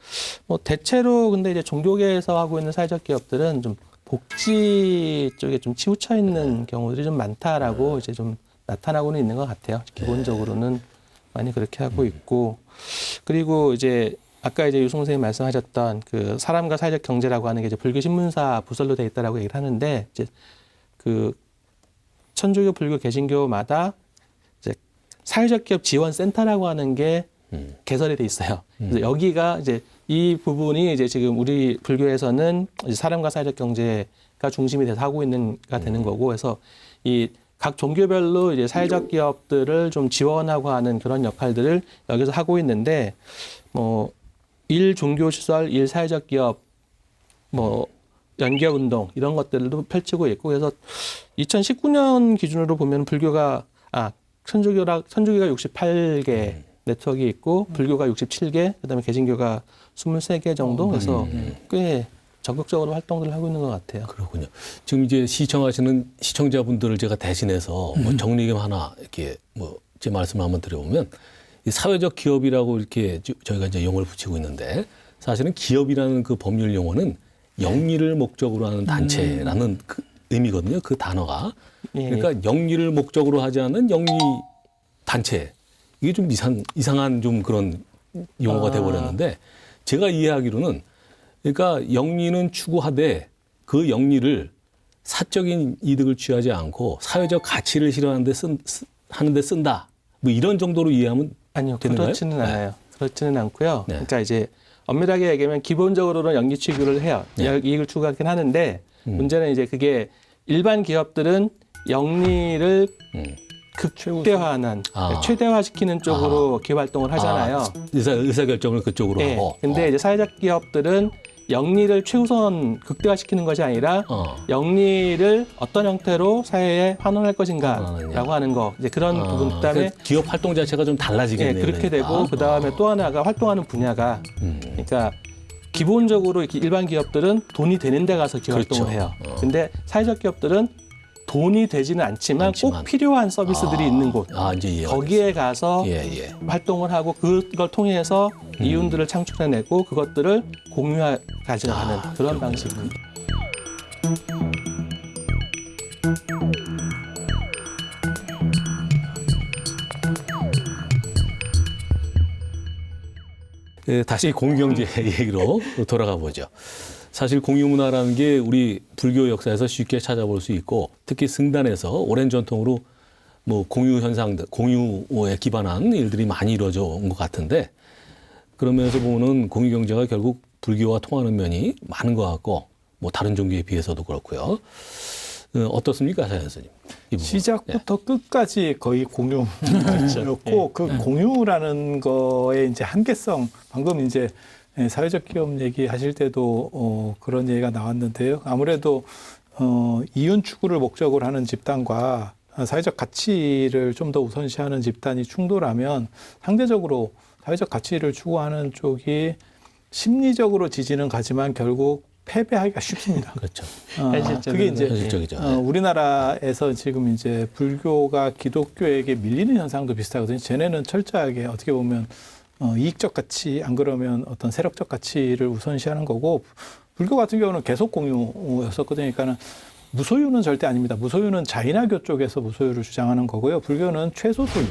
뭐 대체로 근데 이제 종교계에서 하고 있는 사회적 기업들은 좀 복지 쪽에 좀 치우쳐 있는 경우들이 좀 많다라고 이제 좀 나타나고는 있는 것 같아요. 기본적으로는 많이 그렇게 하고 있고, 그리고 이제 아까 이제 유승훈 선생님 말씀하셨던 그 사람과 사회적 경제라고 하는 게 이제 불교 신문사 부설로 돼 있다라고 얘기를 하는데, 이제 그 천주교, 불교, 개신교마다 이제 사회적 기업 지원 센터라고 하는 게 개설이 돼 있어요. 그래서 여기가 이제 이 부분이 이제 지금 우리 불교에서는 이제 사람과 사회적 경제가 중심이 돼서 하고 있는가 되는 거고, 그래서 이 각 종교별로 이제 사회적 기업들을 좀 지원하고 하는 그런 역할들을 여기서 하고 있는데, 뭐 일 종교시설, 일 사회적 기업, 뭐 연계 운동 이런 것들도 펼치고 있고, 그래서 2019년 기준으로 보면 천주교가 68개 네트워크가 있고, 불교가 67개, 그다음에 개신교가 23개 정도, 그래서 꽤 적극적으로 활동들을 하고 있는 것 같아요. 그렇군요. 지금 이제 시청하시는 시청자분들을 제가 대신해서 뭐 정리금 하나 이렇게 뭐 제 말씀을 한번 드려보면, 이 사회적 기업이라고 이렇게 저희가 이제 용어를 붙이고 있는데, 사실은 기업이라는 그 법률 용어는 영리를 목적으로 하는 단체라는 그 의미거든요. 그 단어가. 그러니까 영리를 목적으로 하지 않는 영리 단체. 이게 좀 이상한 좀 그런 용어가 돼버렸는데, 제가 이해하기로는 그러니까 영리는 추구하되 그 영리를 사적인 이득을 취하지 않고 사회적 가치를 실현하는데 쓴다. 뭐 이런 정도로 이해하면 아니요, 되는가요? 그렇지는 않아요. 그렇지는 않고요. 그러니까 이제 엄밀하게 얘기하면 기본적으로는 영리 취급을 해요. 이익을 추구하긴 하는데, 문제는 이제 그게 일반 기업들은 영리를 극대화하는, 최대화시키는 쪽으로 기업 활동을 하잖아요. 의사결정을 그쪽으로 하고. 근데 이제 사회적 기업들은 영리를 최우선 극대화시키는 것이 아니라 영리를 어떤 형태로 사회에 환원할 것인가라고 하는 거, 이제 그런 부분. 그다음에 기업 활동 자체가 좀 달라지겠네요. 그렇게 되고, 그다음에 또 하나가 활동하는 분야가, 그러니까 기본적으로 이렇게 일반 기업들은 돈이 되는 데 가서 기업 그렇죠. 활동을 해요. 근데 사회적 기업들은 돈이 되지는 않지만 꼭 필요한 서비스들이 있는 곳. 이제 이해가 거기에 가서 예. 활동을 하고 그걸 통해서 이윤들을 창출해내고 그것들을 가져가는 그런 방식입니다. 다시 공유경제 얘기로 돌아가 보죠. 사실 공유문화라는 게 우리 불교 역사에서 쉽게 찾아볼 수 있고 특히 승단에서 오랜 전통으로 뭐 공유 현상들, 공유에 기반한 일들이 많이 이루어져 온 것 같은데 그러면서 보면은 공유경제가 결국 불교와 통하는 면이 많은 것 같고 뭐 다른 종교에 비해서도 그렇고요. 어떻습니까, 자 선생님? 시작부터 끝까지 거의 공유였고 그 공유라는 거의 이제 한계성 방금 이제 사회적 기업 얘기하실 때도 그런 얘기가 나왔는데요. 아무래도 이윤 추구를 목적으로 하는 집단과 사회적 가치를 좀 더 우선시하는 집단이 충돌하면 상대적으로 사회적 가치를 추구하는 쪽이 심리적으로 지지는 가지만 결국 패배하기가 쉽습니다. 그렇죠. 그게 이제 현실적이죠. 우리나라에서 지금 이제 불교가 기독교에게 밀리는 현상도 비슷하거든요. 쟤네는 철저하게 어떻게 보면 이익적 가치, 안 그러면 어떤 세력적 가치를 우선시하는 거고 불교 같은 경우는 계속 공유였었거든요. 그러니까는 무소유는 절대 아닙니다. 무소유는 자인화교 쪽에서 무소유를 주장하는 거고요. 불교는 최소 소유.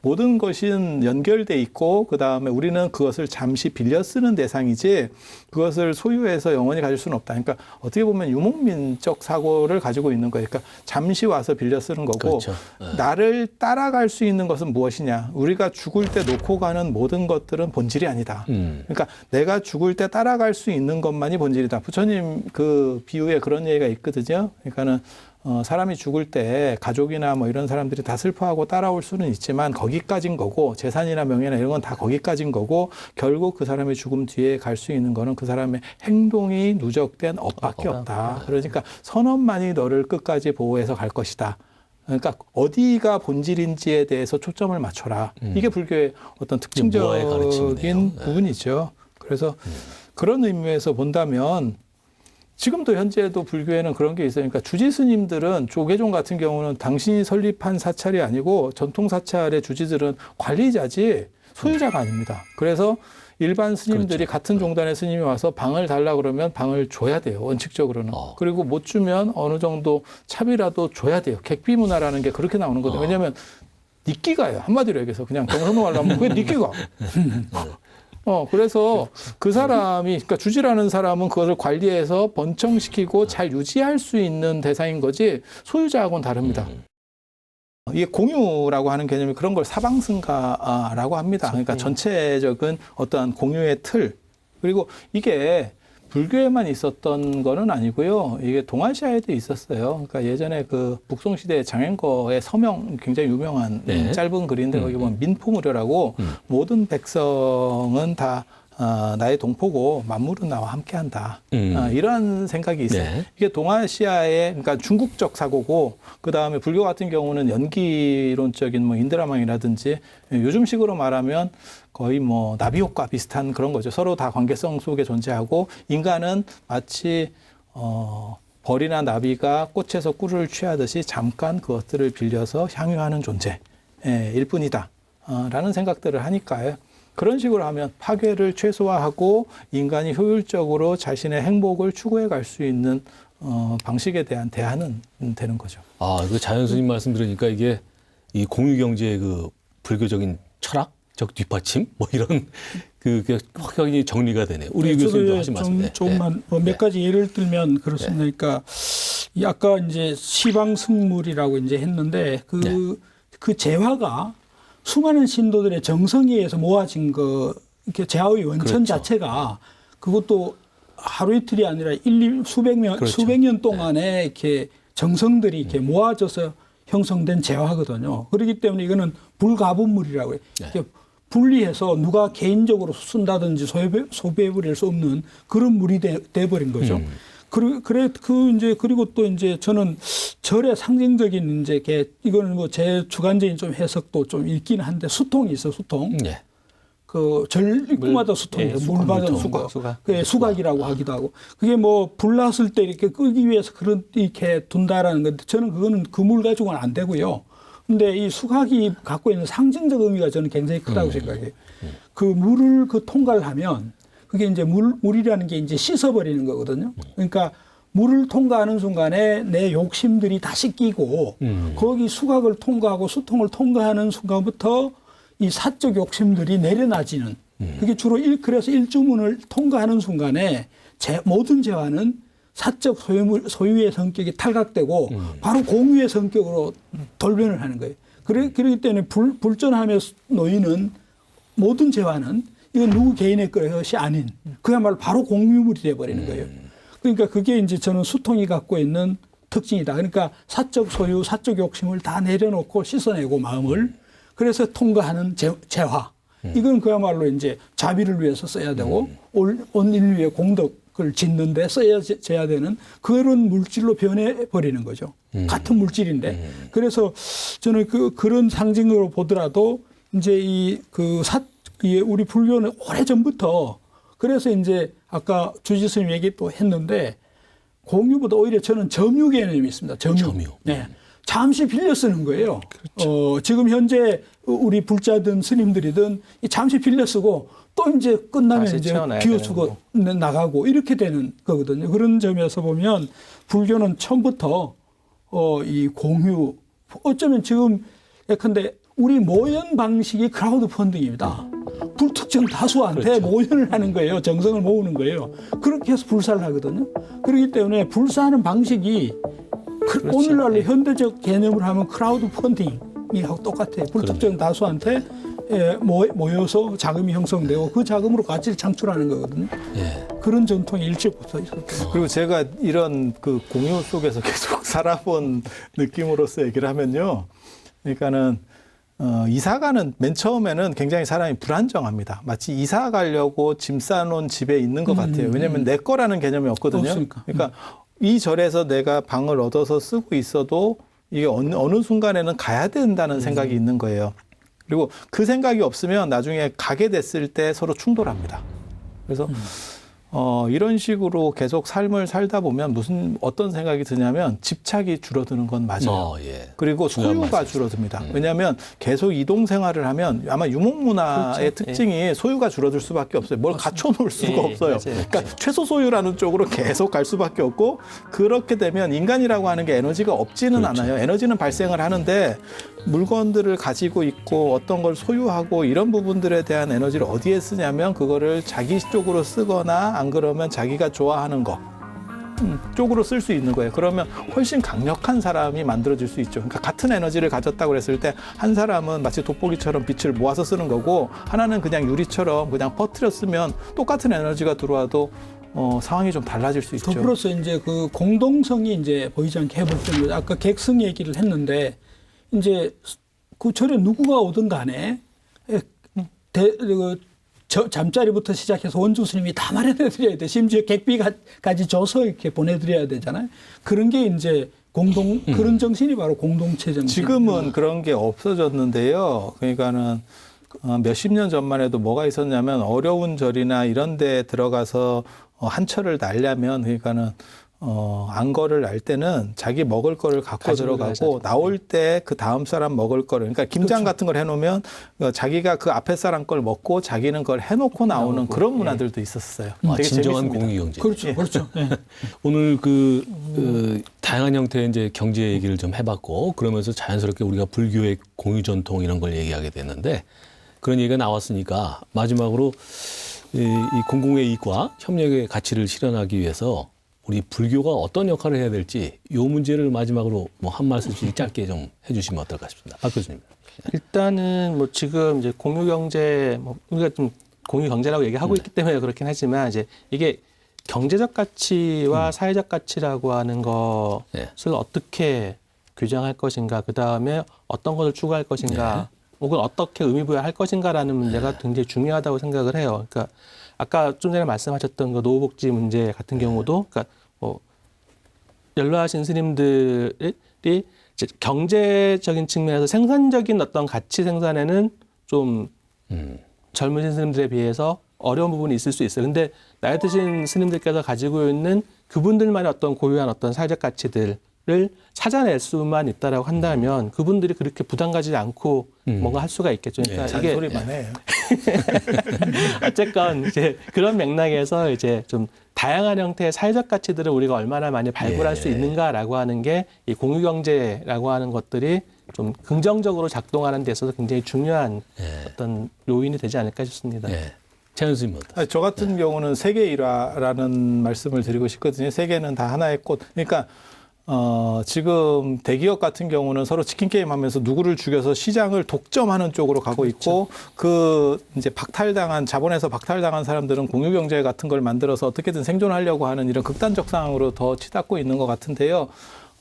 모든 것은 연결돼 있고 그다음에 우리는 그것을 잠시 빌려 쓰는 대상이지 그것을 소유해서 영원히 가질 수는 없다. 그러니까 어떻게 보면 유목민적 사고를 가지고 있는 거예요. 그러니까 잠시 와서 빌려 쓰는 거고 그렇죠. 나를 따라갈 수 있는 것은 무엇이냐. 우리가 죽을 때 놓고 가는 모든 것들은 본질이 아니다. 그러니까 내가 죽을 때 따라갈 수 있는 것만이 본질이다. 부처님 그 비유에 그런 얘기가 있거든요. 그러니까는 사람이 죽을 때 가족이나 뭐 이런 사람들이 다 슬퍼하고 따라올 수는 있지만 거기까진 거고 재산이나 명예나 이런 건 다 거기까진 거고 결국 그 사람의 죽음 뒤에 갈 수 있는 거는 그 사람의 행동이 누적된 업밖에 없다. 그러니까 선업만이 너를 끝까지 보호해서 갈 것이다. 그러니까 어디가 본질인지에 대해서 초점을 맞춰라. 이게 불교의 어떤 특징적인 부분이죠. 그래서 그런 의미에서 본다면 지금도 현재도 불교에는 그런 게 있어요. 그러니까 주지 스님들은 조계종 같은 경우는 당신이 설립한 사찰이 아니고 전통 사찰의 주지들은 관리자지 소유자가 아닙니다. 그래서 일반 스님들이 같은 종단의 스님이 와서 방을 달라 그러면 방을 줘야 돼요. 원칙적으로는. 그리고 못 주면 어느 정도 차비라도 줘야 돼요. 객비 문화라는 게 그렇게 나오는 거죠. 왜냐하면 니끼가요. 한마디로 얘기해서 그냥 경선호하려면 그게 니끼가. 그래서 그 사람이, 그러니까 주지라는 사람은 그것을 관리해서 번창시키고 잘 유지할 수 있는 대상인 거지 소유자하고는 다릅니다. 이게 공유라고 하는 개념이 그런 걸 사방승가라고 합니다. 그러니까 전체적인 어떠한 공유의 틀. 그리고 이게 불교에만 있었던 거는 아니고요. 이게 동아시아에도 있었어요. 그러니까 예전에 그 북송시대 장행거의 서명 굉장히 유명한 짧은 글인데 거기 보면 민포무려라고 모든 백성은 다 나의 동포고 만물은 나와 함께한다. 이러한 생각이 있어요. 이게 동아시아의 그러니까 중국적 사고고 그 다음에 불교 같은 경우는 연기론적인 뭐 인드라망이라든지 요즘식으로 말하면 거의 뭐 나비효과 비슷한 그런 거죠. 서로 다 관계성 속에 존재하고 인간은 마치 벌이나 나비가 꽃에서 꿀을 취하듯이 잠깐 그것들을 빌려서 향유하는 존재일 뿐이다. 라는 생각들을 하니까요. 그런 식으로 하면 파괴를 최소화하고 인간이 효율적으로 자신의 행복을 추구해 갈 수 있는 방식에 대한 대안은 되는 거죠. 그 자연 스님 말씀 들으니까 이게 이 공유 경제의 그 불교적인 철학적 뒷받침 뭐 이런 그 확연히 정리가 되네요. 우리 교수님도 하신 말씀. 조금만 몇 가지 예를 들면 그렇습니다. 그러니까 아까 이제 시방승물이라고 이제 했는데 그 재화가 수많은 신도들의 정성에 의해서 모아진 이렇게 재화의 원천 자체가 그것도 하루 이틀이 아니라 수백 년 동안에 이렇게 정성들이 이렇게 모아져서 형성된 재화거든요. 그렇기 때문에 이거는 불가분물이라고 해요. 분리해서 누가 개인적으로 쓴다든지 소비해버릴 수 없는 그런 물이 돼버린 거죠. 그리고 또 이제 저는 절의 상징적인 이거는 뭐 제 주관적인 좀 해석도 좀 있긴 한데 수통이 있어, 수통. 그 절입구마다 수통이에요. 물 받은 수각. 그게 수각이라고 하기도 하고. 그게 뭐 불났을 때 이렇게 끄기 위해서 이렇게 둔다라는 건데 저는 그거는 그 물 가지고는 안 되고요. 근데 이 수각이 갖고 있는 상징적 의미가 저는 굉장히 크다고 생각해요. 그 물을 그 통과를 하면 그게 이제 물이라는 게 이제 씻어버리는 거거든요. 그러니까 물을 통과하는 순간에 내 욕심들이 다 씻기고 거기 수각을 통과하고 수통을 통과하는 순간부터 이 사적 욕심들이 내려놔지는 그게 주로 그래서 일주문을 통과하는 순간에 모든 재화는 사적 소유의 성격이 탈각되고 바로 공유의 성격으로 돌변을 하는 거예요. 그렇기 때문에 불전하며 놓이는 모든 재화는 이건 누구 개인의 것이 아닌 그야말로 바로 공유물이 돼버리는 거예요. 그러니까 그게 이제 저는 수통이 갖고 있는 특징이다. 그러니까 사적 소유, 사적 욕심을 다 내려놓고 씻어내고 마음을 그래서 통과하는 재화. 이건 그야말로 이제 자비를 위해서 써야 되고 온 인류의 공덕을 짓는데 써야 되는 그런 물질로 변해버리는 거죠. 같은 물질인데. 그래서 저는 그런 상징으로 보더라도 이제 우리 불교는 오래전부터 그래서 이제 아까 주지 스님 얘기 또 했는데 공유보다 오히려 저는 점유 개념이 있습니다. 점유. 네. 잠시 빌려 쓰는 거예요. 그렇죠. 지금 현재 우리 불자든 스님들이든 잠시 빌려 쓰고 또 이제 끝나면 이제 비워쓰고 나가고 이렇게 되는 거거든요. 그런 점에서 보면 불교는 처음부터 이 공유 어쩌면 지금 예컨대 우리 모연 방식이 크라우드 펀딩입니다. 불특정 다수한테 그렇죠. 모연을 하는 거예요. 정성을 모으는 거예요. 그렇게 해서 불사를 하거든요. 그렇기 때문에 불사하는 방식이 그렇죠. 오늘날로 현대적 개념으로 하면 크라우드 펀딩이하고 똑같아요. 불특정 다수한테 모여서 자금이 형성되고 그 자금으로 가치를 창출하는 거거든요. 예. 그런 전통이 일찍부터 있었죠. 그리고 제가 이런 그 공유 속에서 계속 살아본 느낌으로서 얘기를 하면요. 그러니까는 이사가는 맨 처음에는 굉장히 사람이 불안정합니다. 마치 이사 가려고 짐 싸놓은 집에 있는 것 같아요. 왜냐하면 내 거라는 개념이 없거든요. 없으니까. 그러니까 이 절에서 내가 방을 얻어서 쓰고 있어도 이게 어느 순간에는 가야 된다는 생각이 있는 거예요. 그리고 그 생각이 없으면 나중에 가게 됐을 때 서로 충돌합니다. 그래서 이런 식으로 계속 삶을 살다 보면 어떤 생각이 드냐면 집착이 줄어드는 건 맞아요. 예. 그리고 소유가 줄어듭니다. 왜냐하면 계속 이동 생활을 하면 아마 유목문화의 그렇죠. 특징이 소유가 줄어들 수밖에 없어요. 뭘 갖춰놓을 수가 없어요. 맞아요. 그러니까 최소 소유라는 쪽으로 계속 갈 수밖에 없고 그렇게 되면 인간이라고 하는 게 에너지가 없지는 그렇죠. 않아요. 에너지는 발생을 하는데 물건들을 가지고 있고 어떤 걸 소유하고 이런 부분들에 대한 에너지를 어디에 쓰냐면 그거를 자기 쪽으로 쓰거나 안 그러면 자기가 좋아하는 거 쪽으로 쓸 수 있는 거예요. 그러면 훨씬 강력한 사람이 만들어질 수 있죠. 그러니까 같은 에너지를 가졌다고 그랬을 때 한 사람은 마치 돋보기처럼 빛을 모아서 쓰는 거고 하나는 그냥 유리처럼 그냥 퍼뜨려 쓰면 똑같은 에너지가 들어와도 상황이 좀 달라질 수 있죠. 더불어서 이제 그 공동성이 이제 보이지 않게 해볼 때 아까 객성 얘기를 했는데 이제 그 절에 누구가 오든 간에 잠자리부터 시작해서 원주 스님이 다 마련해드려야 돼. 심지어 객비까지 줘서 이렇게 보내드려야 되잖아요. 그런 게 이제 그런 정신이 바로 공동체 정신. 지금은 그런 게 없어졌는데요. 그러니까는 몇십 년 전만 해도 뭐가 있었냐면 어려운 절이나 이런 데 들어가서 한철을 날려면 그러니까는 안거를 날 때는 자기 먹을 거를 갖고 들어가고 나올 때 그 다음 사람 먹을 거를 그러니까 김장 그렇죠. 같은 걸 해놓으면 자기가 그 앞에 사람 걸 먹고 자기는 그걸 해놓고 나오는 그런 문화들도 있었어요. 되게 진정한 재밌습니다. 공유 경제. 그렇죠, 예. 그렇죠. 네. 오늘 다양한 형태의 이제 경제 얘기를 좀 해봤고 그러면서 자연스럽게 우리가 불교의 공유 전통 이런 걸 얘기하게 됐는데 그런 얘기가 나왔으니까 마지막으로 이 공공의 이익과 협력의 가치를 실현하기 위해서 우리 불교가 어떤 역할을 해야 될지 이 문제를 마지막으로 뭐 한 말씀씩 짧게 좀 해주시면 어떨까 싶습니다. 박 교수님. 일단은 뭐 지금 이제 공유 경제 우리가 좀 공유 경제라고 얘기하고 있기 때문에 그렇긴 하지만 이제 이게 경제적 가치와 사회적 가치라고 하는 것을 어떻게 규정할 것인가, 그 다음에 어떤 것을 추구할 것인가, 혹은 어떻게 의미부여할 것인가라는 문제가 굉장히 중요하다고 생각을 해요. 그러니까 아까 좀 전에 말씀하셨던 그 노후복지 문제 같은 경우도, 그러니까 연로하신 스님들이 이제 경제적인 측면에서 생산적인 어떤 가치 생산에는 좀 젊으신 스님들에 비해서 어려운 부분이 있을 수 있어요. 근데 나이 드신 스님들께서 가지고 있는 그분들만의 어떤 고유한 어떤 사회적 가치들을 찾아낼 수만 있다라고 한다면 그분들이 그렇게 부담 가지지 않고 뭔가 할 수가 있겠죠. 그러니까 이게 잔소리만 해요. 어쨌건 이제 그런 맥락에서 이제 좀 다양한 형태의 사회적 가치들을 우리가 얼마나 많이 발굴할 수 있는가라고 하는 게 이 공유경제라고 하는 것들이 좀 긍정적으로 작동하는 데 있어서 굉장히 중요한 어떤 요인이 되지 않을까 싶습니다. 최현 스님 어떠세요? 저 같은 경우는 세계 일화라는 말씀을 드리고 싶거든요. 세계는 다 하나의 꽃. 그러니까 지금 대기업 같은 경우는 서로 치킨 게임 하면서 누구를 죽여서 시장을 독점하는 쪽으로 가고 있고, 이제 자본에서 박탈당한 사람들은 공유경제 같은 걸 만들어서 어떻게든 생존하려고 하는 이런 극단적 상황으로 더 치닫고 있는 것 같은데요.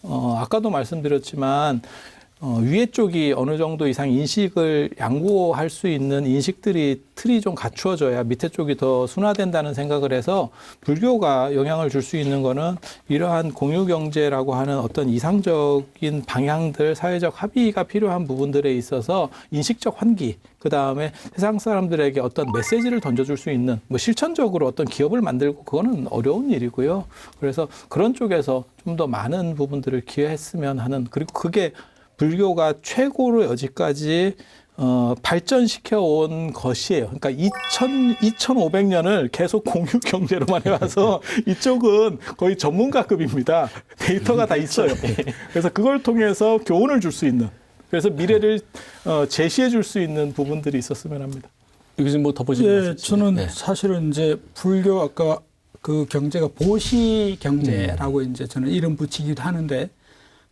아까도 말씀드렸지만, 위에 쪽이 어느 정도 이상 인식을 양보할 수 있는 인식들이 틀이 좀 갖추어져야 밑에 쪽이 더 순화된다는 생각을 해서 불교가 영향을 줄 수 있는 거는 이러한 공유경제라고 하는 어떤 이상적인 방향들, 사회적 합의가 필요한 부분들에 있어서 인식적 환기, 그 다음에 세상 사람들에게 어떤 메시지를 던져줄 수 있는 뭐 실천적으로 어떤 기업을 만들고 그거는 어려운 일이고요. 그래서 그런 쪽에서 좀 더 많은 부분들을 기여했으면 하는, 그리고 그게 불교가 최고로 여지까지 발전시켜 온 것이에요. 그러니까 2500년을 계속 공유 경제로만 해와서 이쪽은 거의 전문가급입니다. 데이터가 다 있어요. 그래서 그걸 통해서 교훈을 줄 수 있는, 그래서 미래를 제시해 줄 수 있는 부분들이 있었으면 합니다. 여기서 뭐 덧붙이는 말씀 있으세요? 저는 사실은 이제 불교 아까 그 경제가 보시 경제라고 이제 저는 이름 붙이기도 하는데,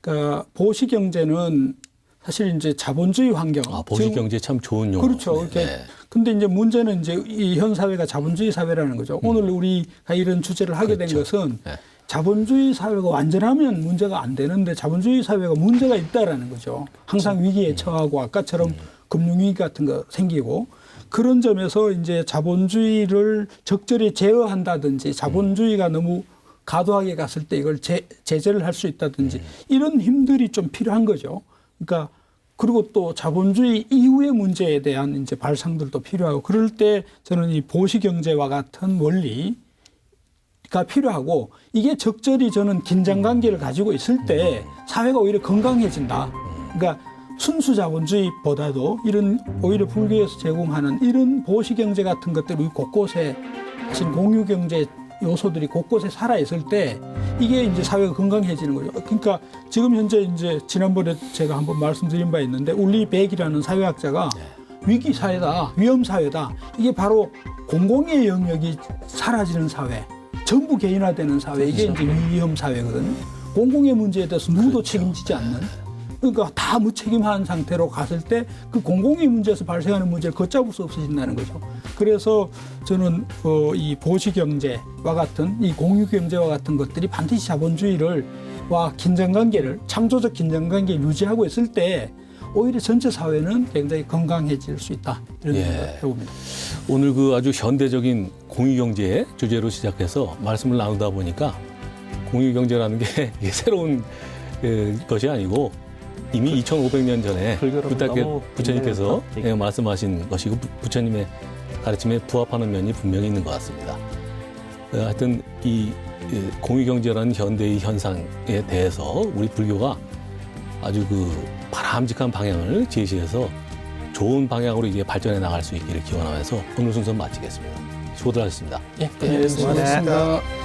그러니까 보시 경제는 사실 이제 자본주의 환경. 보시 경제 참 좋은 용어. 그렇죠. 근데 이제 문제는 이제 이 현 사회가 자본주의 사회라는 거죠. 오늘 우리가 이런 주제를 하게 된 것은 자본주의 사회가 완전하면 문제가 안 되는데 자본주의 사회가 문제가 있다라는 거죠. 항상 위기에 처하고 아까처럼 금융위기 같은 거 생기고, 그런 점에서 이제 자본주의를 적절히 제어한다든지 자본주의가 너무 과도하게 갔을 때 이걸 제재를 할 수 있다든지 이런 힘들이 좀 필요한 거죠. 그러니까 그리고 또 자본주의 이후의 문제에 대한 이제 발상들도 필요하고, 그럴 때 저는 이 보시 경제와 같은 원리가 필요하고, 이게 적절히 저는 긴장 관계를 가지고 있을 때 사회가 오히려 건강해진다. 그러니까 순수 자본주의보다도 이런 오히려 불교에서 제공하는 이런 보시 경제 같은 것들이 곳곳에 사실 공유 경제 요소들이 곳곳에 살아있을 때 이게 이제 사회가 건강해지는 거죠. 그러니까 지금 현재 이제 지난번에 제가 한번 말씀드린 바 있는데 울리 백이라는 사회학자가 위기 사회다, 위험 사회다. 이게 바로 공공의 영역이 사라지는 사회, 전부 개인화되는 사회, 이게 이제 위험 사회거든요. 공공의 문제에 대해서 누구도 책임지지 않는. 그러니까 다 무책임한 상태로 갔을 때 그 공공의 문제에서 발생하는 문제를 걷잡을 수 없어진다는 거죠. 그래서 저는 이 보시 경제와 같은 이 공유 경제와 같은 것들이 반드시 자본주의와 긴장관계를, 창조적 긴장관계를 유지하고 있을 때 오히려 전체 사회는 굉장히 건강해질 수 있다, 이런 생각을 해봅니다. 오늘 그 아주 현대적인 공유 경제 주제로 시작해서 말씀을 나누다 보니까 공유 경제라는 게 새로운 것이 아니고 이미 2500년 전에 부처님께서 말씀하신 것이고 부처님의 가르침에 부합하는 면이 분명히 있는 것 같습니다. 하여튼 이 공유경제라는 현대의 현상에 대해서 우리 불교가 아주 그 바람직한 방향을 제시해서 좋은 방향으로 이게 발전해 나갈 수 있기를 기원하면서 오늘 순서 마치겠습니다. 수고들 하셨습니다. 예, 고맙습니다. 수고하셨습니다.